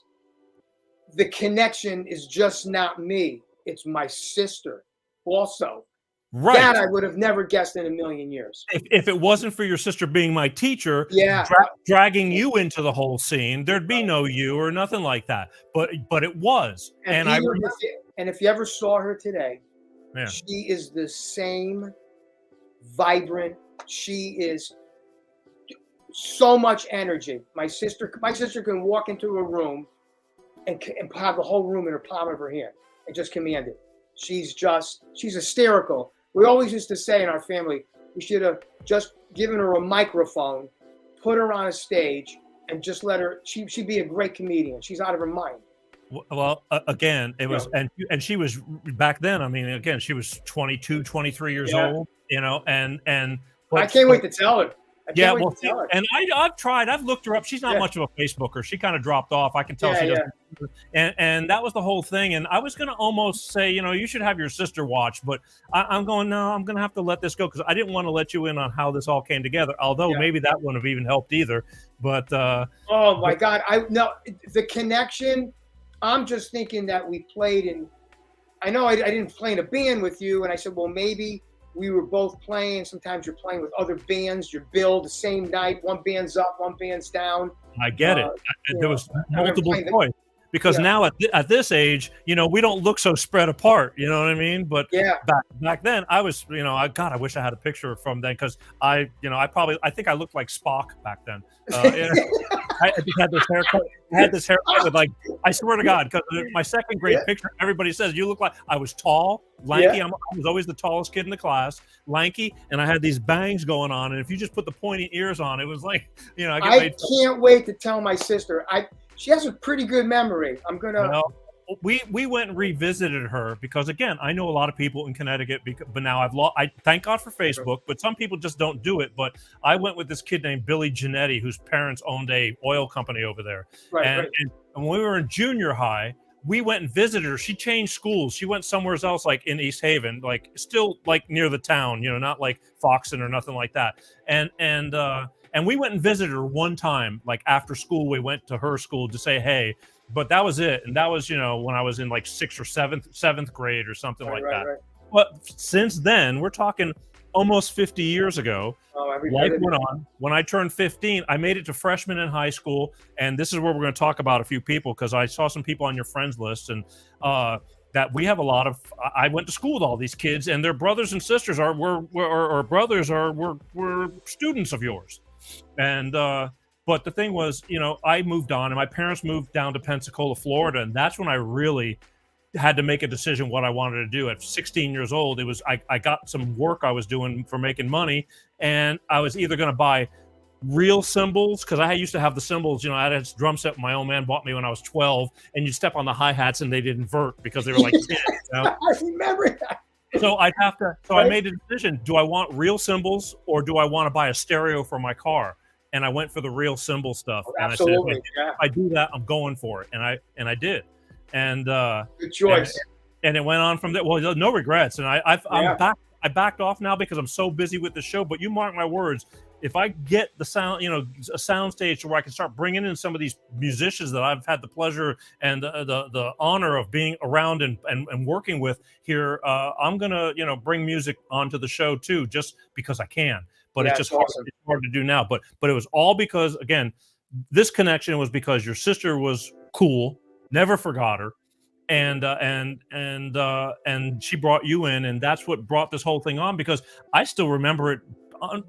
the connection is just not me. It's my sister also. right. That I would have never guessed in a million years. If it wasn't for your sister being my teacher, Yeah. dragging you into the whole scene, there'd be no you or nothing like that. But it was, and I Peter, if you ever saw her today, Yeah. she is the same vibrant. She is so much energy. My sister can walk into a room and have the whole room in her palm of her hand and just command it. She's hysterical. We always used to say in our family, we should have just given her a microphone, put her on a stage, and just let her. She'd be a great comedian. She's out of her mind. Well, again, it was, and she was back then. I mean, again, she was 22, 23 years old. And I can't wait to tell her. Yeah, well, and I've looked her up. She's not much of a Facebooker. She kind of dropped off. I can tell she doesn't. And that was the whole thing. And I was going to almost say, you should have your sister watch, but I'm going, no, I'm going to have to let this go because I didn't want to let you in on how this all came together. Although maybe that wouldn't have even helped either. But oh my God, the connection. I'm just thinking that we played in. I know I didn't play in a band with you, and I said, well, maybe. We were both playing. Sometimes you're playing with other bands. You're billed the same night. One band's up, one band's down. I get it. There was multiple choice because now at this age, we don't look so spread apart. You know what I mean? But back then, I was, I wish I had a picture from then because I think I looked like Spock back then. I just had this haircut. With I swear to God, because my second grade picture, everybody says you look like I was tall, lanky. I was always the tallest kid in the class, lanky, and I had these bangs going on. And if you just put the pointy ears on, it was like, I can't wait to tell my sister. She has a pretty good memory. I'm gonna. Well, we went and revisited her because again, I know a lot of people in Connecticut, but now I thank God for Facebook, but some people just don't do it. But I went with this kid named Billy Giannetti, whose parents owned a oil company over there. And when we were in junior high, we went and visited her. She changed schools. She went somewhere else, like in East Haven, like still like near the town, not like Foxton or nothing like that. And we went and visited her one time, like after school, we went to her school to say, hey, but that was it. And that was, when I was in like sixth or seventh grade or something like that. Right. But since then, we're talking almost 50 years ago. Life went on. When I turned 15, I made it to freshman in high school. And this is where we're going to talk about a few people because I saw some people on your friends list and that we have a lot of. I went to school with all these kids and their brothers and sisters were students of yours. And but the thing was, I moved on and my parents moved down to Pensacola, Florida. And that's when I really had to make a decision what I wanted to do. At 16 years old, it was I got some work I was doing for making money. And I was either going to buy real cymbals because I used to have the cymbals. I had a drum set my old man bought me when I was 12. And you step on the hi-hats and they didn't invert because they were like, I remember that. So I made a decision. Do I want real cymbals or do I want to buy a stereo for my car? And I went for the real cymbal stuff. And absolutely. I said, if I do that, I'm going for it. And I did. And good choice. And it went on from there. Well, no regrets. And I'm back. I backed off now because I'm so busy with the show. But you mark my words, if I get the sound, a sound stage where I can start bringing in some of these musicians that I've had the pleasure and the honor of being around and working with here, I'm gonna bring music onto the show too, just because I can. But it's just awesome. it's hard to do now. But it was all because, again, this connection was because your sister was cool, never forgot her, and she brought you in, and that's what brought this whole thing on. Because I still remember it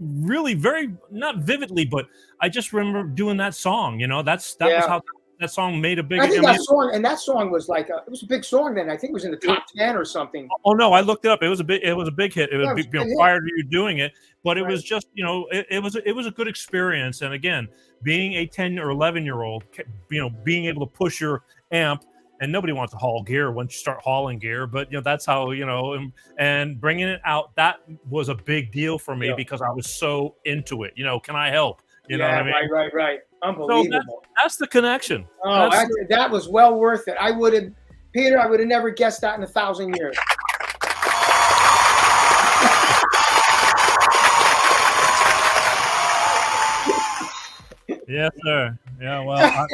really very, not vividly, but I just remember doing that song. That was how that song made a big. I think that song was like it was a big song then. I think it was in the top 10 or something. Oh no, I looked it up. It was a big hit. It was prior to you doing it, but it was just it was a good experience. And again, being a 10 or 11-year-old, being able to push your amp. And nobody wants to haul gear once you start hauling gear, but that's how, and bringing it out, that was a big deal for me because I was so into it. Can I help? You know what I mean? Right. Unbelievable. So that's the connection. Oh, that was well worth it. I would have never guessed that in 1,000 years. Yes, sir. Yeah, well,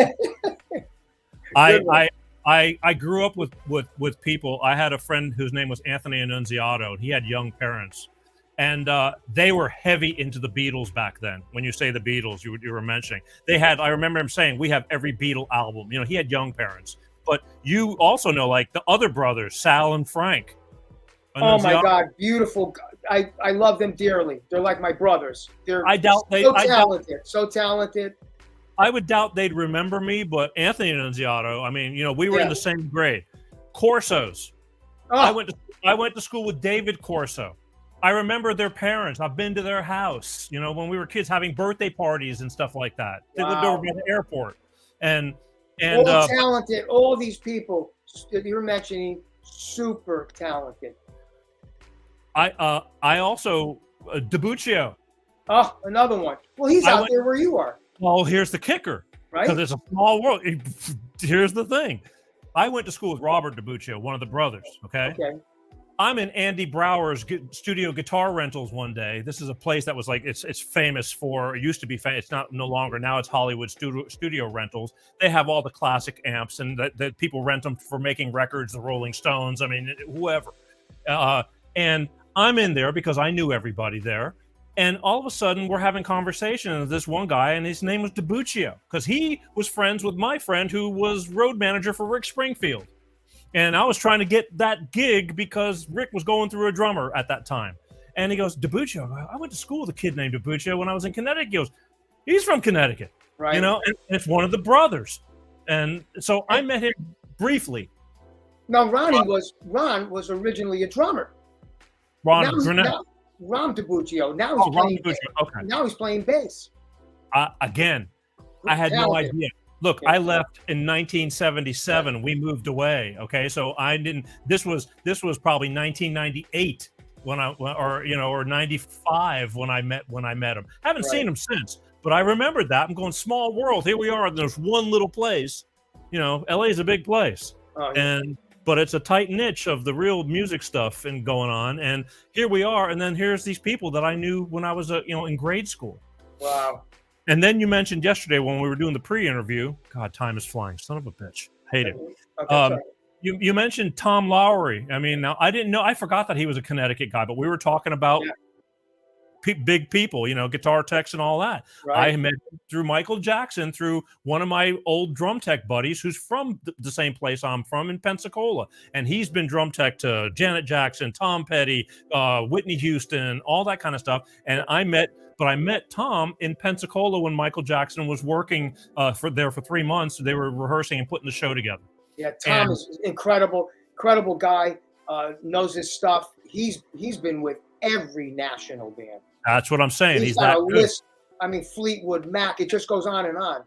I grew up with people. I had a friend whose name was Anthony Annunziato, and he had young parents, and they were heavy into the Beatles back then. When you say the Beatles, you were mentioning I remember him saying, we have every Beatle album. He had young parents, but you also know, like, the other brothers, Sal and Frank. Oh my God, beautiful! I love them dearly. They're like my brothers. They're so talented. I would doubt they'd remember me, but Anthony Annunziato, I mean, we were in the same grade. Corsos. Oh. I went to school with David Corso. I remember their parents. I've been to their house, when we were kids, having birthday parties and stuff like that. They lived over by the airport. And all talented, all these people that you're mentioning, super talented. I also DiBuccio. Oh, another one. Well, he's out there where you are. Well, here's the kicker, right? Because it's a small world. Here's the thing. I went to school with Robert DiBuccio, one of the brothers, okay? I'm in Andy Brower's studio guitar rentals one day. This is a place that was like, it's famous for, it used to be famous. It's not no longer. Now it's Hollywood studio rentals. They have all the classic amps, and that people rent them for making records, the Rolling Stones, I mean, whoever. And I'm in there because I knew everybody there. And all of a sudden, we're having conversation with this one guy, and his name was DiBuccio, because he was friends with my friend who was road manager for Rick Springfield. And I was trying to get that gig because Rick was going through a drummer at that time. And he goes, DiBuccio, I went to school with a kid named DiBuccio when I was in Connecticut. He goes, he's from Connecticut, right? And it's one of the brothers. And so I met him briefly. Now, Ron was originally a drummer. Ron DiBuccio. Now he's playing bass. Again, I had no idea. Look, I left in 1977. We moved away. Okay, so I didn't. This was probably 1998 or 95 when I met him. Haven't seen him since, but I remembered that. I'm going, small world. Here we are. There's one little place. LA is a big place, but it's a tight niche of the real music stuff and going on. And here we are. And then here's these people that I knew when I was in grade school. Wow. And then you mentioned yesterday when we were doing the pre-interview, God, time is flying. Son of a bitch. Hate it. Okay, you mentioned Tom Lowry. I mean, now I didn't know. I forgot that he was a Connecticut guy, but we were talking about big people, guitar techs and all that. Right. I met through Michael Jackson, through one of my old drum tech buddies who's from the same place I'm from in Pensacola. And he's been drum tech to Janet Jackson, Tom Petty, Whitney Houston, all that kind of stuff. And I met Tom in Pensacola when Michael Jackson was working for 3 months. They were rehearsing and putting the show together. Yeah, Tom is incredible guy, knows his stuff. He's been with every national band. That's what I'm saying. He's got a list. I mean, Fleetwood Mac. It just goes on and on.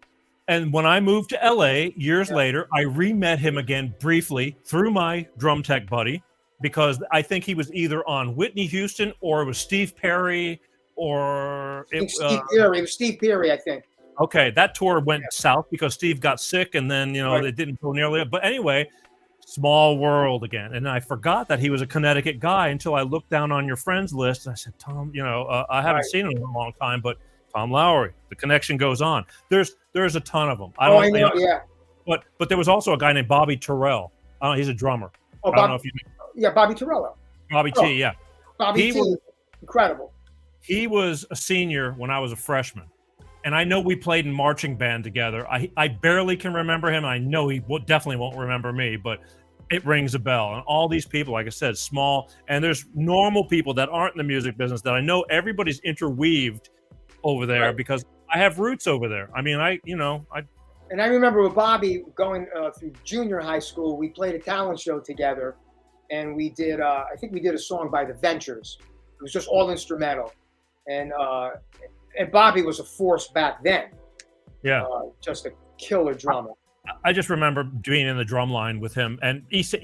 And when I moved to LA years later, I re-met him again briefly through my drum tech buddy, because I think he was either on Whitney Houston or it was Steve Perry or Steve Perry. It was Steve Perry, I think. Okay, that tour went south because Steve got sick, and then they didn't go nearly. But anyway, small world again. And I forgot that he was a Connecticut guy until I looked down on your friends list and I said, Tom, I haven't seen him in a long time, but Tom Lowry. The connection goes on. There's a ton of them. I know. Yeah. But there was also a guy named Bobby Terrell. He's a drummer. Oh, I don't know if you know. Yeah, Bobby Torello. Bobby T. Yeah. Bobby T. Incredible. He was a senior when I was a freshman. And I know we played in marching band together. I barely can remember him. I know he definitely won't remember me, but it rings a bell. And all these people, like I said, small, and there's normal people that aren't in the music business that I know everybody's interweaved over there, right, because I have roots over there. I mean, And I remember with Bobby going through junior high school, we played a talent show together, and we did, I think we did a song by the Ventures. It was just all instrumental. And Bobby was a force back then. Yeah. Just a killer drummer. I just remember being in the drum line with him, and East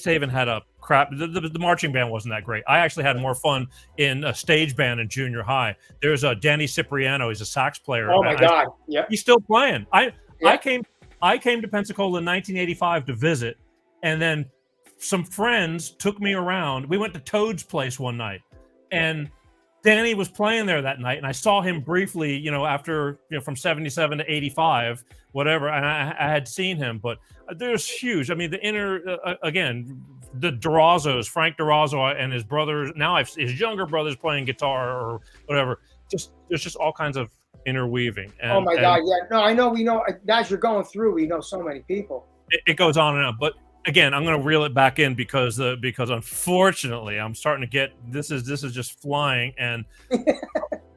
Haven had a crap. The marching band wasn't that great. I actually had more fun in a stage band in junior high. There's a Danny Cipriano. He's a sax player. Oh my God! Yeah, he's still playing. I came to Pensacola in 1985 to visit, and then some friends took me around. We went to Toad's place one night, and Danny was playing there that night, and I saw him briefly, after, from 77 to 85, whatever, and I had seen him, but there's huge. I mean, the the Durazos, Frank Durazo and his brothers, now his younger brother's playing guitar or whatever. There's just all kinds of interweaving. And, oh my God, yeah. No, I know, we know, as you're going through, we know so many people. It goes on and on, but again, I'm going to reel it back in because unfortunately I'm starting to get this is just flying, and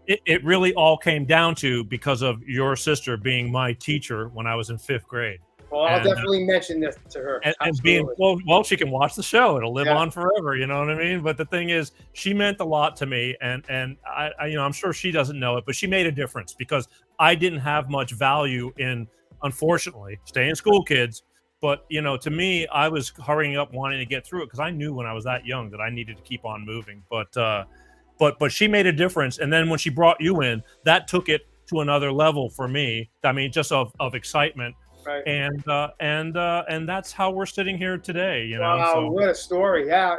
it really all came down to because of your sister being my teacher when I was in 5th grade. Well, I'll definitely mention this to her. And being well, she can watch the show; it'll live on forever. You know what I mean? But the thing is, she meant a lot to me, and I I'm sure she doesn't know it, but she made a difference because I didn't have much value in, unfortunately, stay in school, kids. But, to me, I was hurrying up wanting to get through it because I knew when I was that young that I needed to keep on moving. But she made a difference. And then when she brought you in, that took it to another level for me. I mean, just of excitement. Right. And that's how we're sitting here today. Wow, so. What a story. Yeah.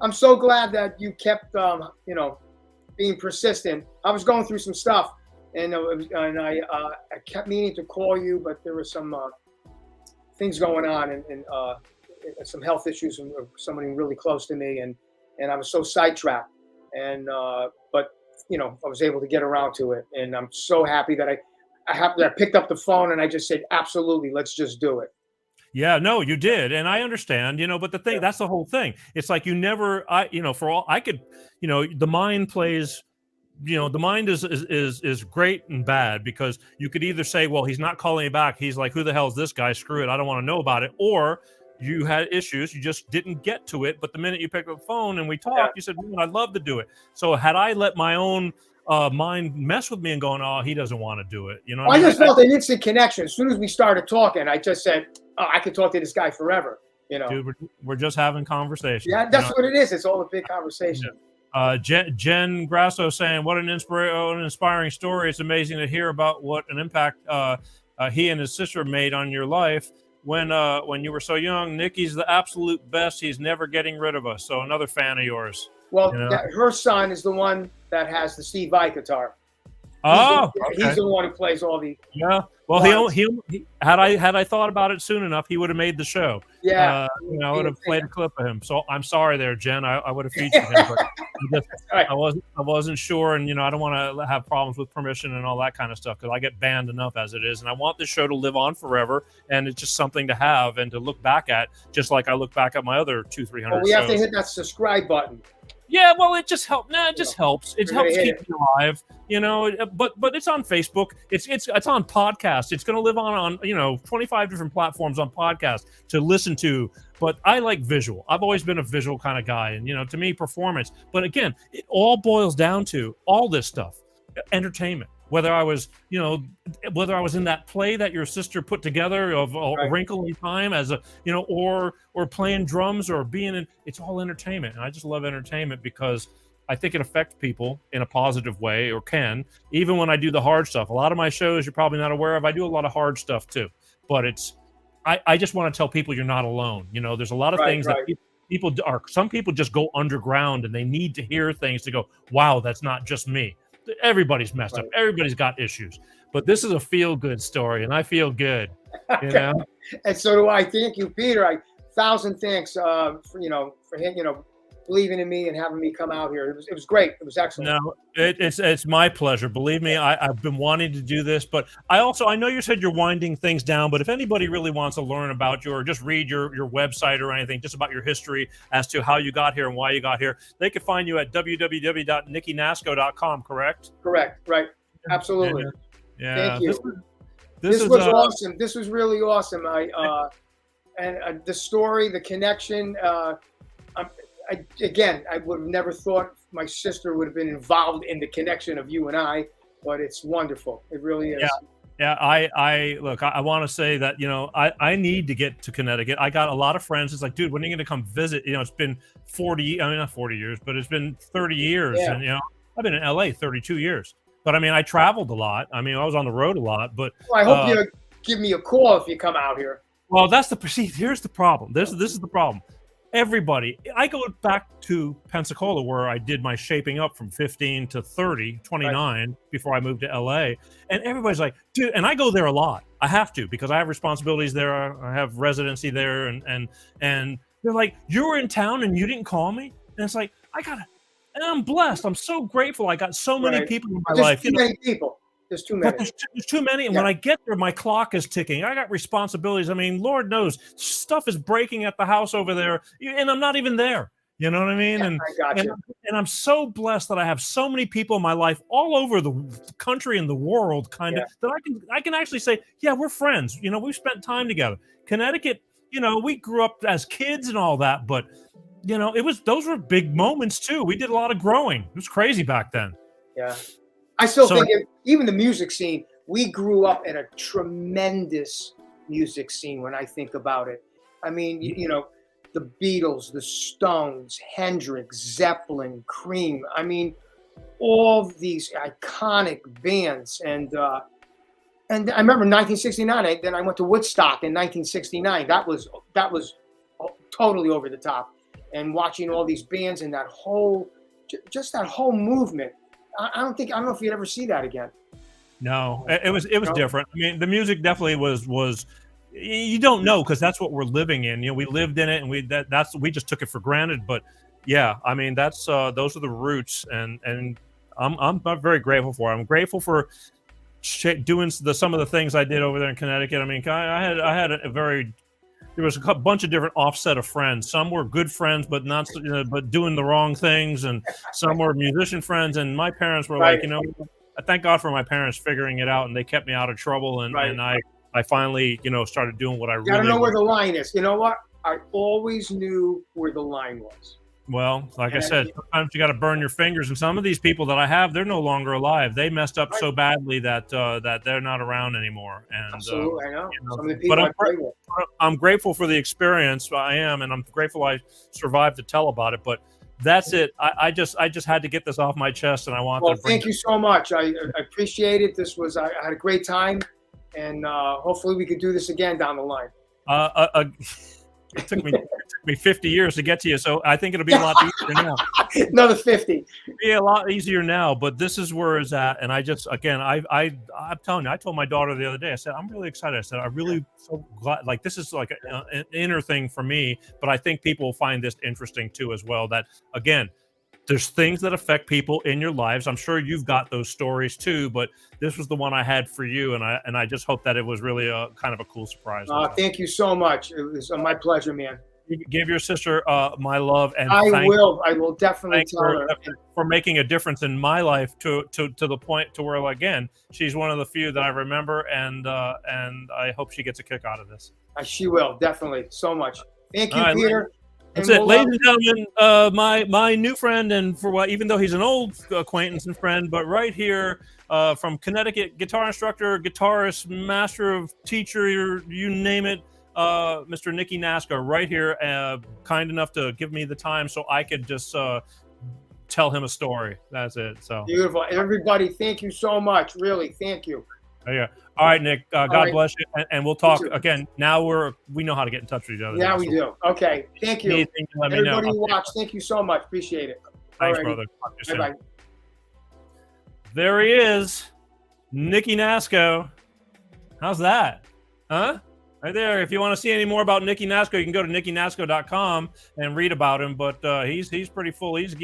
I'm so glad that you kept, being persistent. I was going through some stuff, and I kept meaning to call you, but there was some things going on and some health issues and somebody really close to me, and I was so sidetracked, and but I was able to get around to it, and I'm so happy that I picked up the phone and I just said, absolutely, let's just do it. Yeah, no, you did, and I understand, but the thing, that's the whole thing. It's like for all I could, the mind plays. The mind is great and bad, because you could either say, well, he's not calling me back, he's like, who the hell is this guy, screw it, I don't want to know about it, or you had issues, you just didn't get to it, but the minute you picked up the phone and we talked, you said, I'd love to do it. So had I let my own mind mess with me and going, oh, he doesn't want to do it, I just felt an instant connection. As soon as we started talking, I just said, oh, I could talk to this guy forever. Dude, we're just having conversation. Yeah, that's what it is. It's all a big conversation. Yeah. Jen Grasso saying, what an inspiring story. It's amazing to hear about what an impact he and his sister made on your life when you were so young. Nicky's the absolute best. He's never getting rid of us. So another fan of yours. Well, her son is the one that has the Steve Vai guitar. He's the one who plays all the. Yeah. Well, he had I thought about it soon enough, he would have made the show. Yeah. I would have played a clip of him. So I'm sorry there, Jen. I would have featured him, but I wasn't sure, and I don't want to have problems with permission and all that kind of stuff, because I get banned enough as it is, and I want this show to live on forever, and it's just something to have and to look back at, just like I look back at my other 200-300. Well, we have to hit that subscribe button. Yeah, well, it just helps. It just helps. It helps keep you alive, But it's on Facebook. It's on podcast. It's going to live on 25 different platforms on podcast to listen to. But I like visual. I've always been a visual kind of guy, and to me, performance. But again, it all boils down to all this stuff: entertainment. Whether I was in that play that your sister put together of A Wrinkle in Time as or playing drums or being in, it's all entertainment. And I just love entertainment because I think it affects people in a positive way, or can, even when I do the hard stuff. A lot of my shows you're probably not aware of, I do a lot of hard stuff too, but I just want to tell people you're not alone. There's a lot of things that some people just go underground and they need to hear things to go, wow, that's not just me. everybody's messed up. Everybody's got issues. But this is a feel-good story, and I feel good. You know? And so do I. Thank you, Peter. 1,000 thanks for him, believing in me and having me come out here. It was great. It was excellent. No, it's my pleasure. Believe me, I've been wanting to do this, but I know you said you're winding things down, but if anybody really wants to learn about you or just read your website or anything, just about your history as to how you got here and why you got here, they can find you at www.nickynasko.com, correct? Correct. Right. Absolutely. Yeah. Thank you. This was awesome. This was really awesome. And the story, the connection, I would have never thought my sister would have been involved in the connection of you and I, but it's wonderful. It really is. Yeah. I want to say that, I need to get to Connecticut. I got a lot of friends. It's like, dude, when are you going to come visit? It's been not 40 years, but it's been 30 years. Yeah. And, I've been in LA 32 years, but I traveled a lot. I was on the road a lot, but I hope you give me a call if you come out here. Well, here's the problem. This is the problem. Everybody, I go back to Pensacola where I did my shaping up from 15 to 30, 29 before I moved to LA. And everybody's like, dude, and I go there a lot. I have to because I have responsibilities there. I have residency there. And they're like, you were in town and you didn't call me? And it's like, and I'm blessed. I'm so grateful. I got so many people in my life. Too many people. There's too many. But there's too many. And when I get there, my clock is ticking. I got responsibilities. Lord knows stuff is breaking at the house over there. And I'm not even there. You know what I mean? Yeah, I got you. And I'm so blessed that I have so many people in my life all over the country and the world that I can actually say, yeah, we're friends. We've spent time together. Connecticut, we grew up as kids and all that. But, those were big moments, too. We did a lot of growing. It was crazy back then. Yeah. I still think even the music scene, we grew up in a tremendous music scene when I think about it. The Beatles, the Stones, Hendrix, Zeppelin, Cream. All these iconic bands. And I remember 1969, then I went to Woodstock in 1969. That was totally over the top. And watching all these bands and that whole movement. I don't know if you'd ever see that again. No, it was different. The music definitely was. You don't know because that's what we're living in. We lived in it, and we just took it for granted. But yeah, that's those are the roots, and I'm very grateful for it. I'm grateful for doing some of the things I did over there in Connecticut. I had there was a bunch of different offset of friends. Some were good friends, but not, but doing the wrong things, and some were musician friends. And my parents were like, I thank God for my parents figuring it out, and they kept me out of trouble. And I finally, started doing what I really. Gotta know where the line is. You know what? I always knew where the line was. Well, like I said, sometimes you got to burn your fingers. And some of these people that I have, they're no longer alive. They messed up so badly that they're not around anymore. And absolutely, I know. Some of the people I'm grateful for the experience. I am, and I'm grateful I survived to tell about it. But that's it. I just had to get this off my chest, and I want. Well, thank you so much. I appreciate it. I had a great time, and hopefully we could do this again down the line. It took me 50 years to get to you, so I think it'll be a lot easier now. Another 50. Yeah, a lot easier now, but this is where it's at. And I'm telling you, I told my daughter the other day, I said, I'm really excited. I said, I'm really so glad. Like, this is like an inner thing for me, but I think people will find this interesting too as well. That, again, there's things that affect people in your lives. I'm sure you've got those stories too, but this was the one I had for you, and I just hope that it was really a kind of a cool surprise. Thank you so much. It was my pleasure, man. Give your sister my love, and I will definitely tell her for making a difference in my life to the point to where, again, she's one of the few that I remember, and I hope she gets a kick out of this. She will, definitly. So much. Thank you, Peter. That's it, ladies and gentlemen. My new friend, and even though he's an old acquaintance and friend, but right here from Connecticut, guitar instructor, guitarist, master of teacher, you name it, Mr. Nicky Nasko, right here, kind enough to give me the time so I could just tell him a story. That's it. So beautiful, everybody. Thank you so much. Really, thank you. Oh, yeah. All right, Nick. God bless you, and we'll talk again. Now we know how to get in touch with each other. Yeah, we do. Okay. Thank you. Anything, let me Everybody know. who watched, thank you so much. Appreciate it. Thanks, brother. Bye bye. There he is, Nicky Nasko. How's that? Huh? Right there. If you want to see any more about Nicky Nasko, you can go to nickynasko.com and read about him. But he's pretty full. He's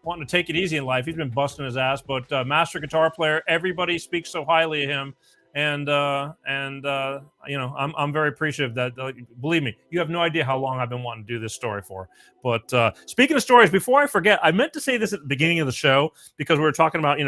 wanting to take it easy in life. He's been busting his ass, but master guitar player. Everybody speaks so highly of him, and I'm very appreciative that. Believe me, you have no idea how long I've been wanting to do this story for. But speaking of stories, before I forget, I meant to say this at the beginning of the show because we were talking about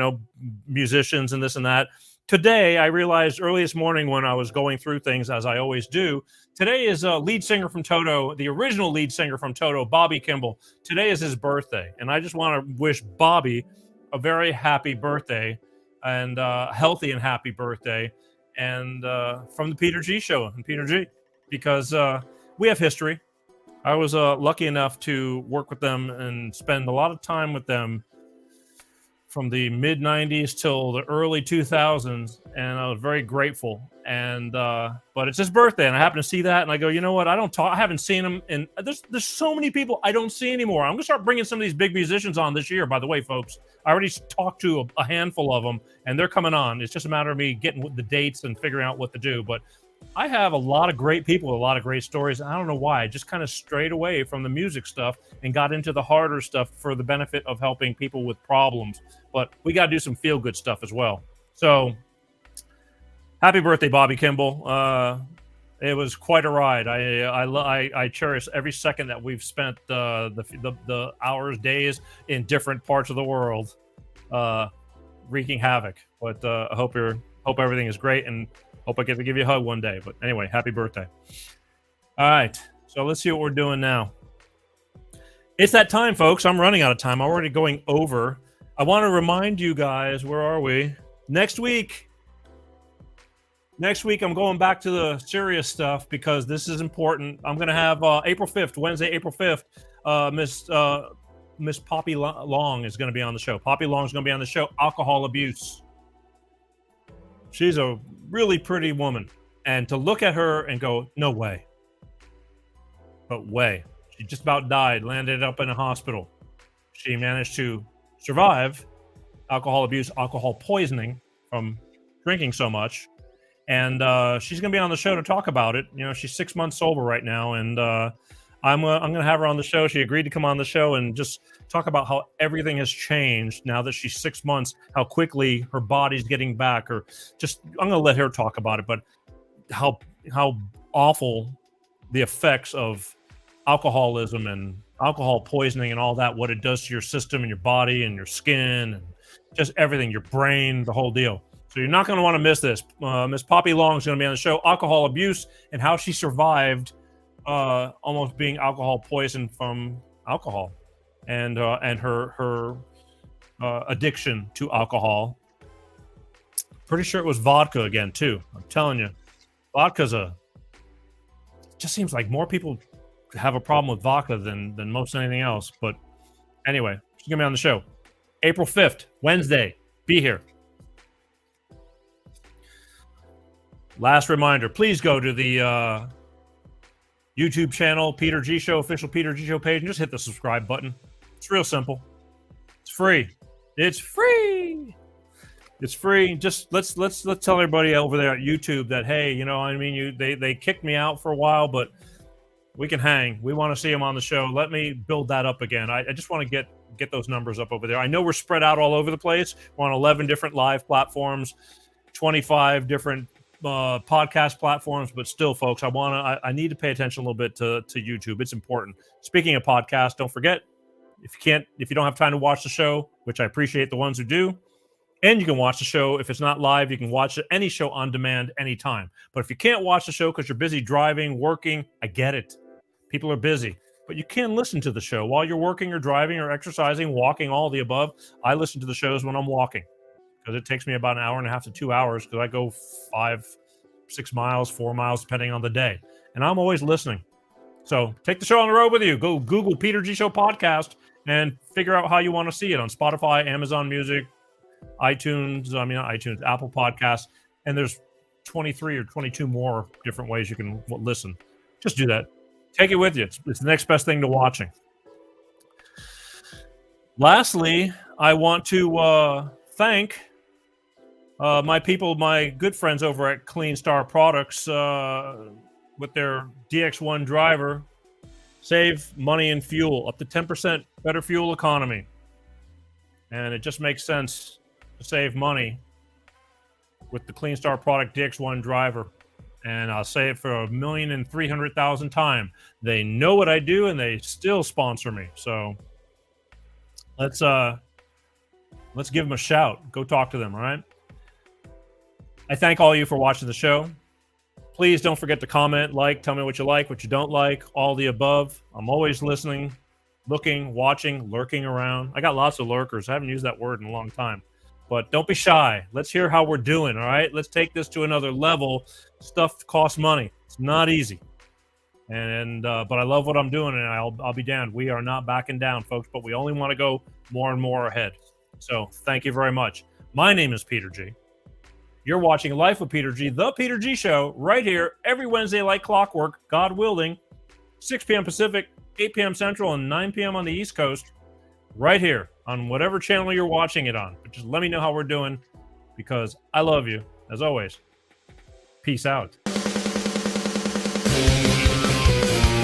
musicians and this and that. Today, I realized early this morning when I was going through things, as I always do, today is lead singer from Toto, the original lead singer from Toto, Bobby Kimball. Today is his birthday, and I just want to wish Bobby a very happy birthday and healthy and happy birthday, and from the Peter G Show and Peter G, because we have history. I was lucky enough to work with them and spend a lot of time with them from the mid 90s till the early 2000s, and I was very grateful. And but it's his birthday, and I happen to see that, and I go, you know what? I haven't seen him, and there's so many people I don't see anymore. I'm gonna start bringing some of these big musicians on this year. By the way, folks, I already talked to a handful of them, and they're coming on. It's just a matter of me getting the dates and figuring out what to do. But I have a lot of great people, a lot of great stories. I don't know why. I just kind of strayed away from the music stuff and got into the harder stuff for the benefit of helping people with problems. But we got to do some feel-good stuff as well. So, happy birthday, Bobby Kimball. It was quite a ride. I cherish every second that we've spent the hours, days in different parts of the world, wreaking havoc. But I hope everything is great, and hope I get to give you a hug one day. But anyway, happy birthday. All right, so let's see what we're doing now. It's that time, folks. I'm running out of time. I'm already going over. I want to remind you guys, where are we? Next week, I'm going back to the serious stuff because this is important. I'm going to have April 5th, Wednesday, April 5th, Miss Poppy Long is going to be on the show. Poppy Long is going to be on the show, Alcohol Abuse. She's a really pretty woman. And to look at her and go, no way. But way. She just about died, landed up in a hospital. She managed to survive alcohol abuse, alcohol poisoning from drinking so much. And she's going to be on the show to talk about it. She's 6 months sober right now. And I'm going to have her on the show. She agreed to come on the show and just talk about how everything has changed now that she's 6 months, how quickly her body's getting back, or just, I'm going to let her talk about it, but how awful the effects of alcoholism and alcohol poisoning and all that, what it does to your system and your body and your skin and just everything, your brain, the whole deal. So you're not going to want to miss this. Miss Poppy Long is going to be on the show, alcohol abuse and how she survived almost being alcohol poisoned from alcohol, and her addiction to alcohol. Pretty sure it was vodka again too. I'm telling you, vodka's just seems like more people have a problem with vodka than most anything else. But anyway, she's gonna be on the show April 5th, Wednesday. Be here. Last reminder, please go to the YouTube channel, Peter G Show, official Peter G Show page, and just hit the subscribe button. It's real simple. It's free. It's free. It's free. Just let's tell everybody over there at YouTube that, hey, they kicked me out for a while, but we can hang. We want to see them on the show. Let me build that up again. I just want to get those numbers up over there. I know we're spread out all over the place. We're on 11 different live platforms, 25 different podcast platforms, but still, folks, I need to pay attention a little bit to YouTube. It's important. Speaking of podcasts, don't forget, if you don't have time to watch the show, which I appreciate the ones who do, and you can watch the show if it's not live, you can watch any show on demand anytime. But if you can't watch the show because you're busy driving, working, I get it. People are busy, but you can listen to the show while you're working or driving or exercising, walking, all the above. I listen to the shows when I'm walking, because it takes me about an hour and a half to 2 hours, because I go 5-6 miles, 4 miles, depending on the day. And I'm always listening. So take the show on the road with you. Go Google Peter G Show Podcast and figure out how you want to see it on Spotify, Amazon Music, Apple Podcasts. And there's 23 or 22 more different ways you can listen. Just do that. Take it with you. It's the next best thing to watching. Lastly, I want to thank my people, my good friends over at Clean Star Products with their DX1 driver. Save money in fuel, up to 10% better fuel economy. And it just makes sense to save money with the Clean Star product DX1 driver. And I'll say it for 1,300,000 times. They know what I do and they still sponsor me. So let's give them a shout. Go talk to them, all right? I thank all of you for watching the show. Please don't forget to comment, tell me what you like, what you don't like, all the above. I'm always listening, looking, watching, lurking around. I got lots of lurkers. I haven't used that word in a long time. But don't be shy. Let's hear how we're doing, all right? Let's take this to another level. Stuff costs money. It's not easy. But I love what I'm doing, and I'll be damned. We are not backing down, folks, but we only want to go more and more ahead. So thank you very much. My name is Peter G. You're watching Life with Peter G, The Peter G Show, right here every Wednesday like clockwork, God willing, 6 p.m. Pacific, 8 p.m. Central, and 9 p.m. on the East Coast, right here on whatever channel you're watching it on. But just let me know how we're doing, because I love you, as always. Peace out.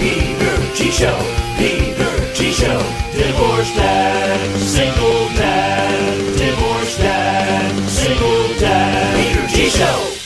Peter G Show, Peter G Show, divorce dad, single dad, divorce dad, single dad, Peter G Show.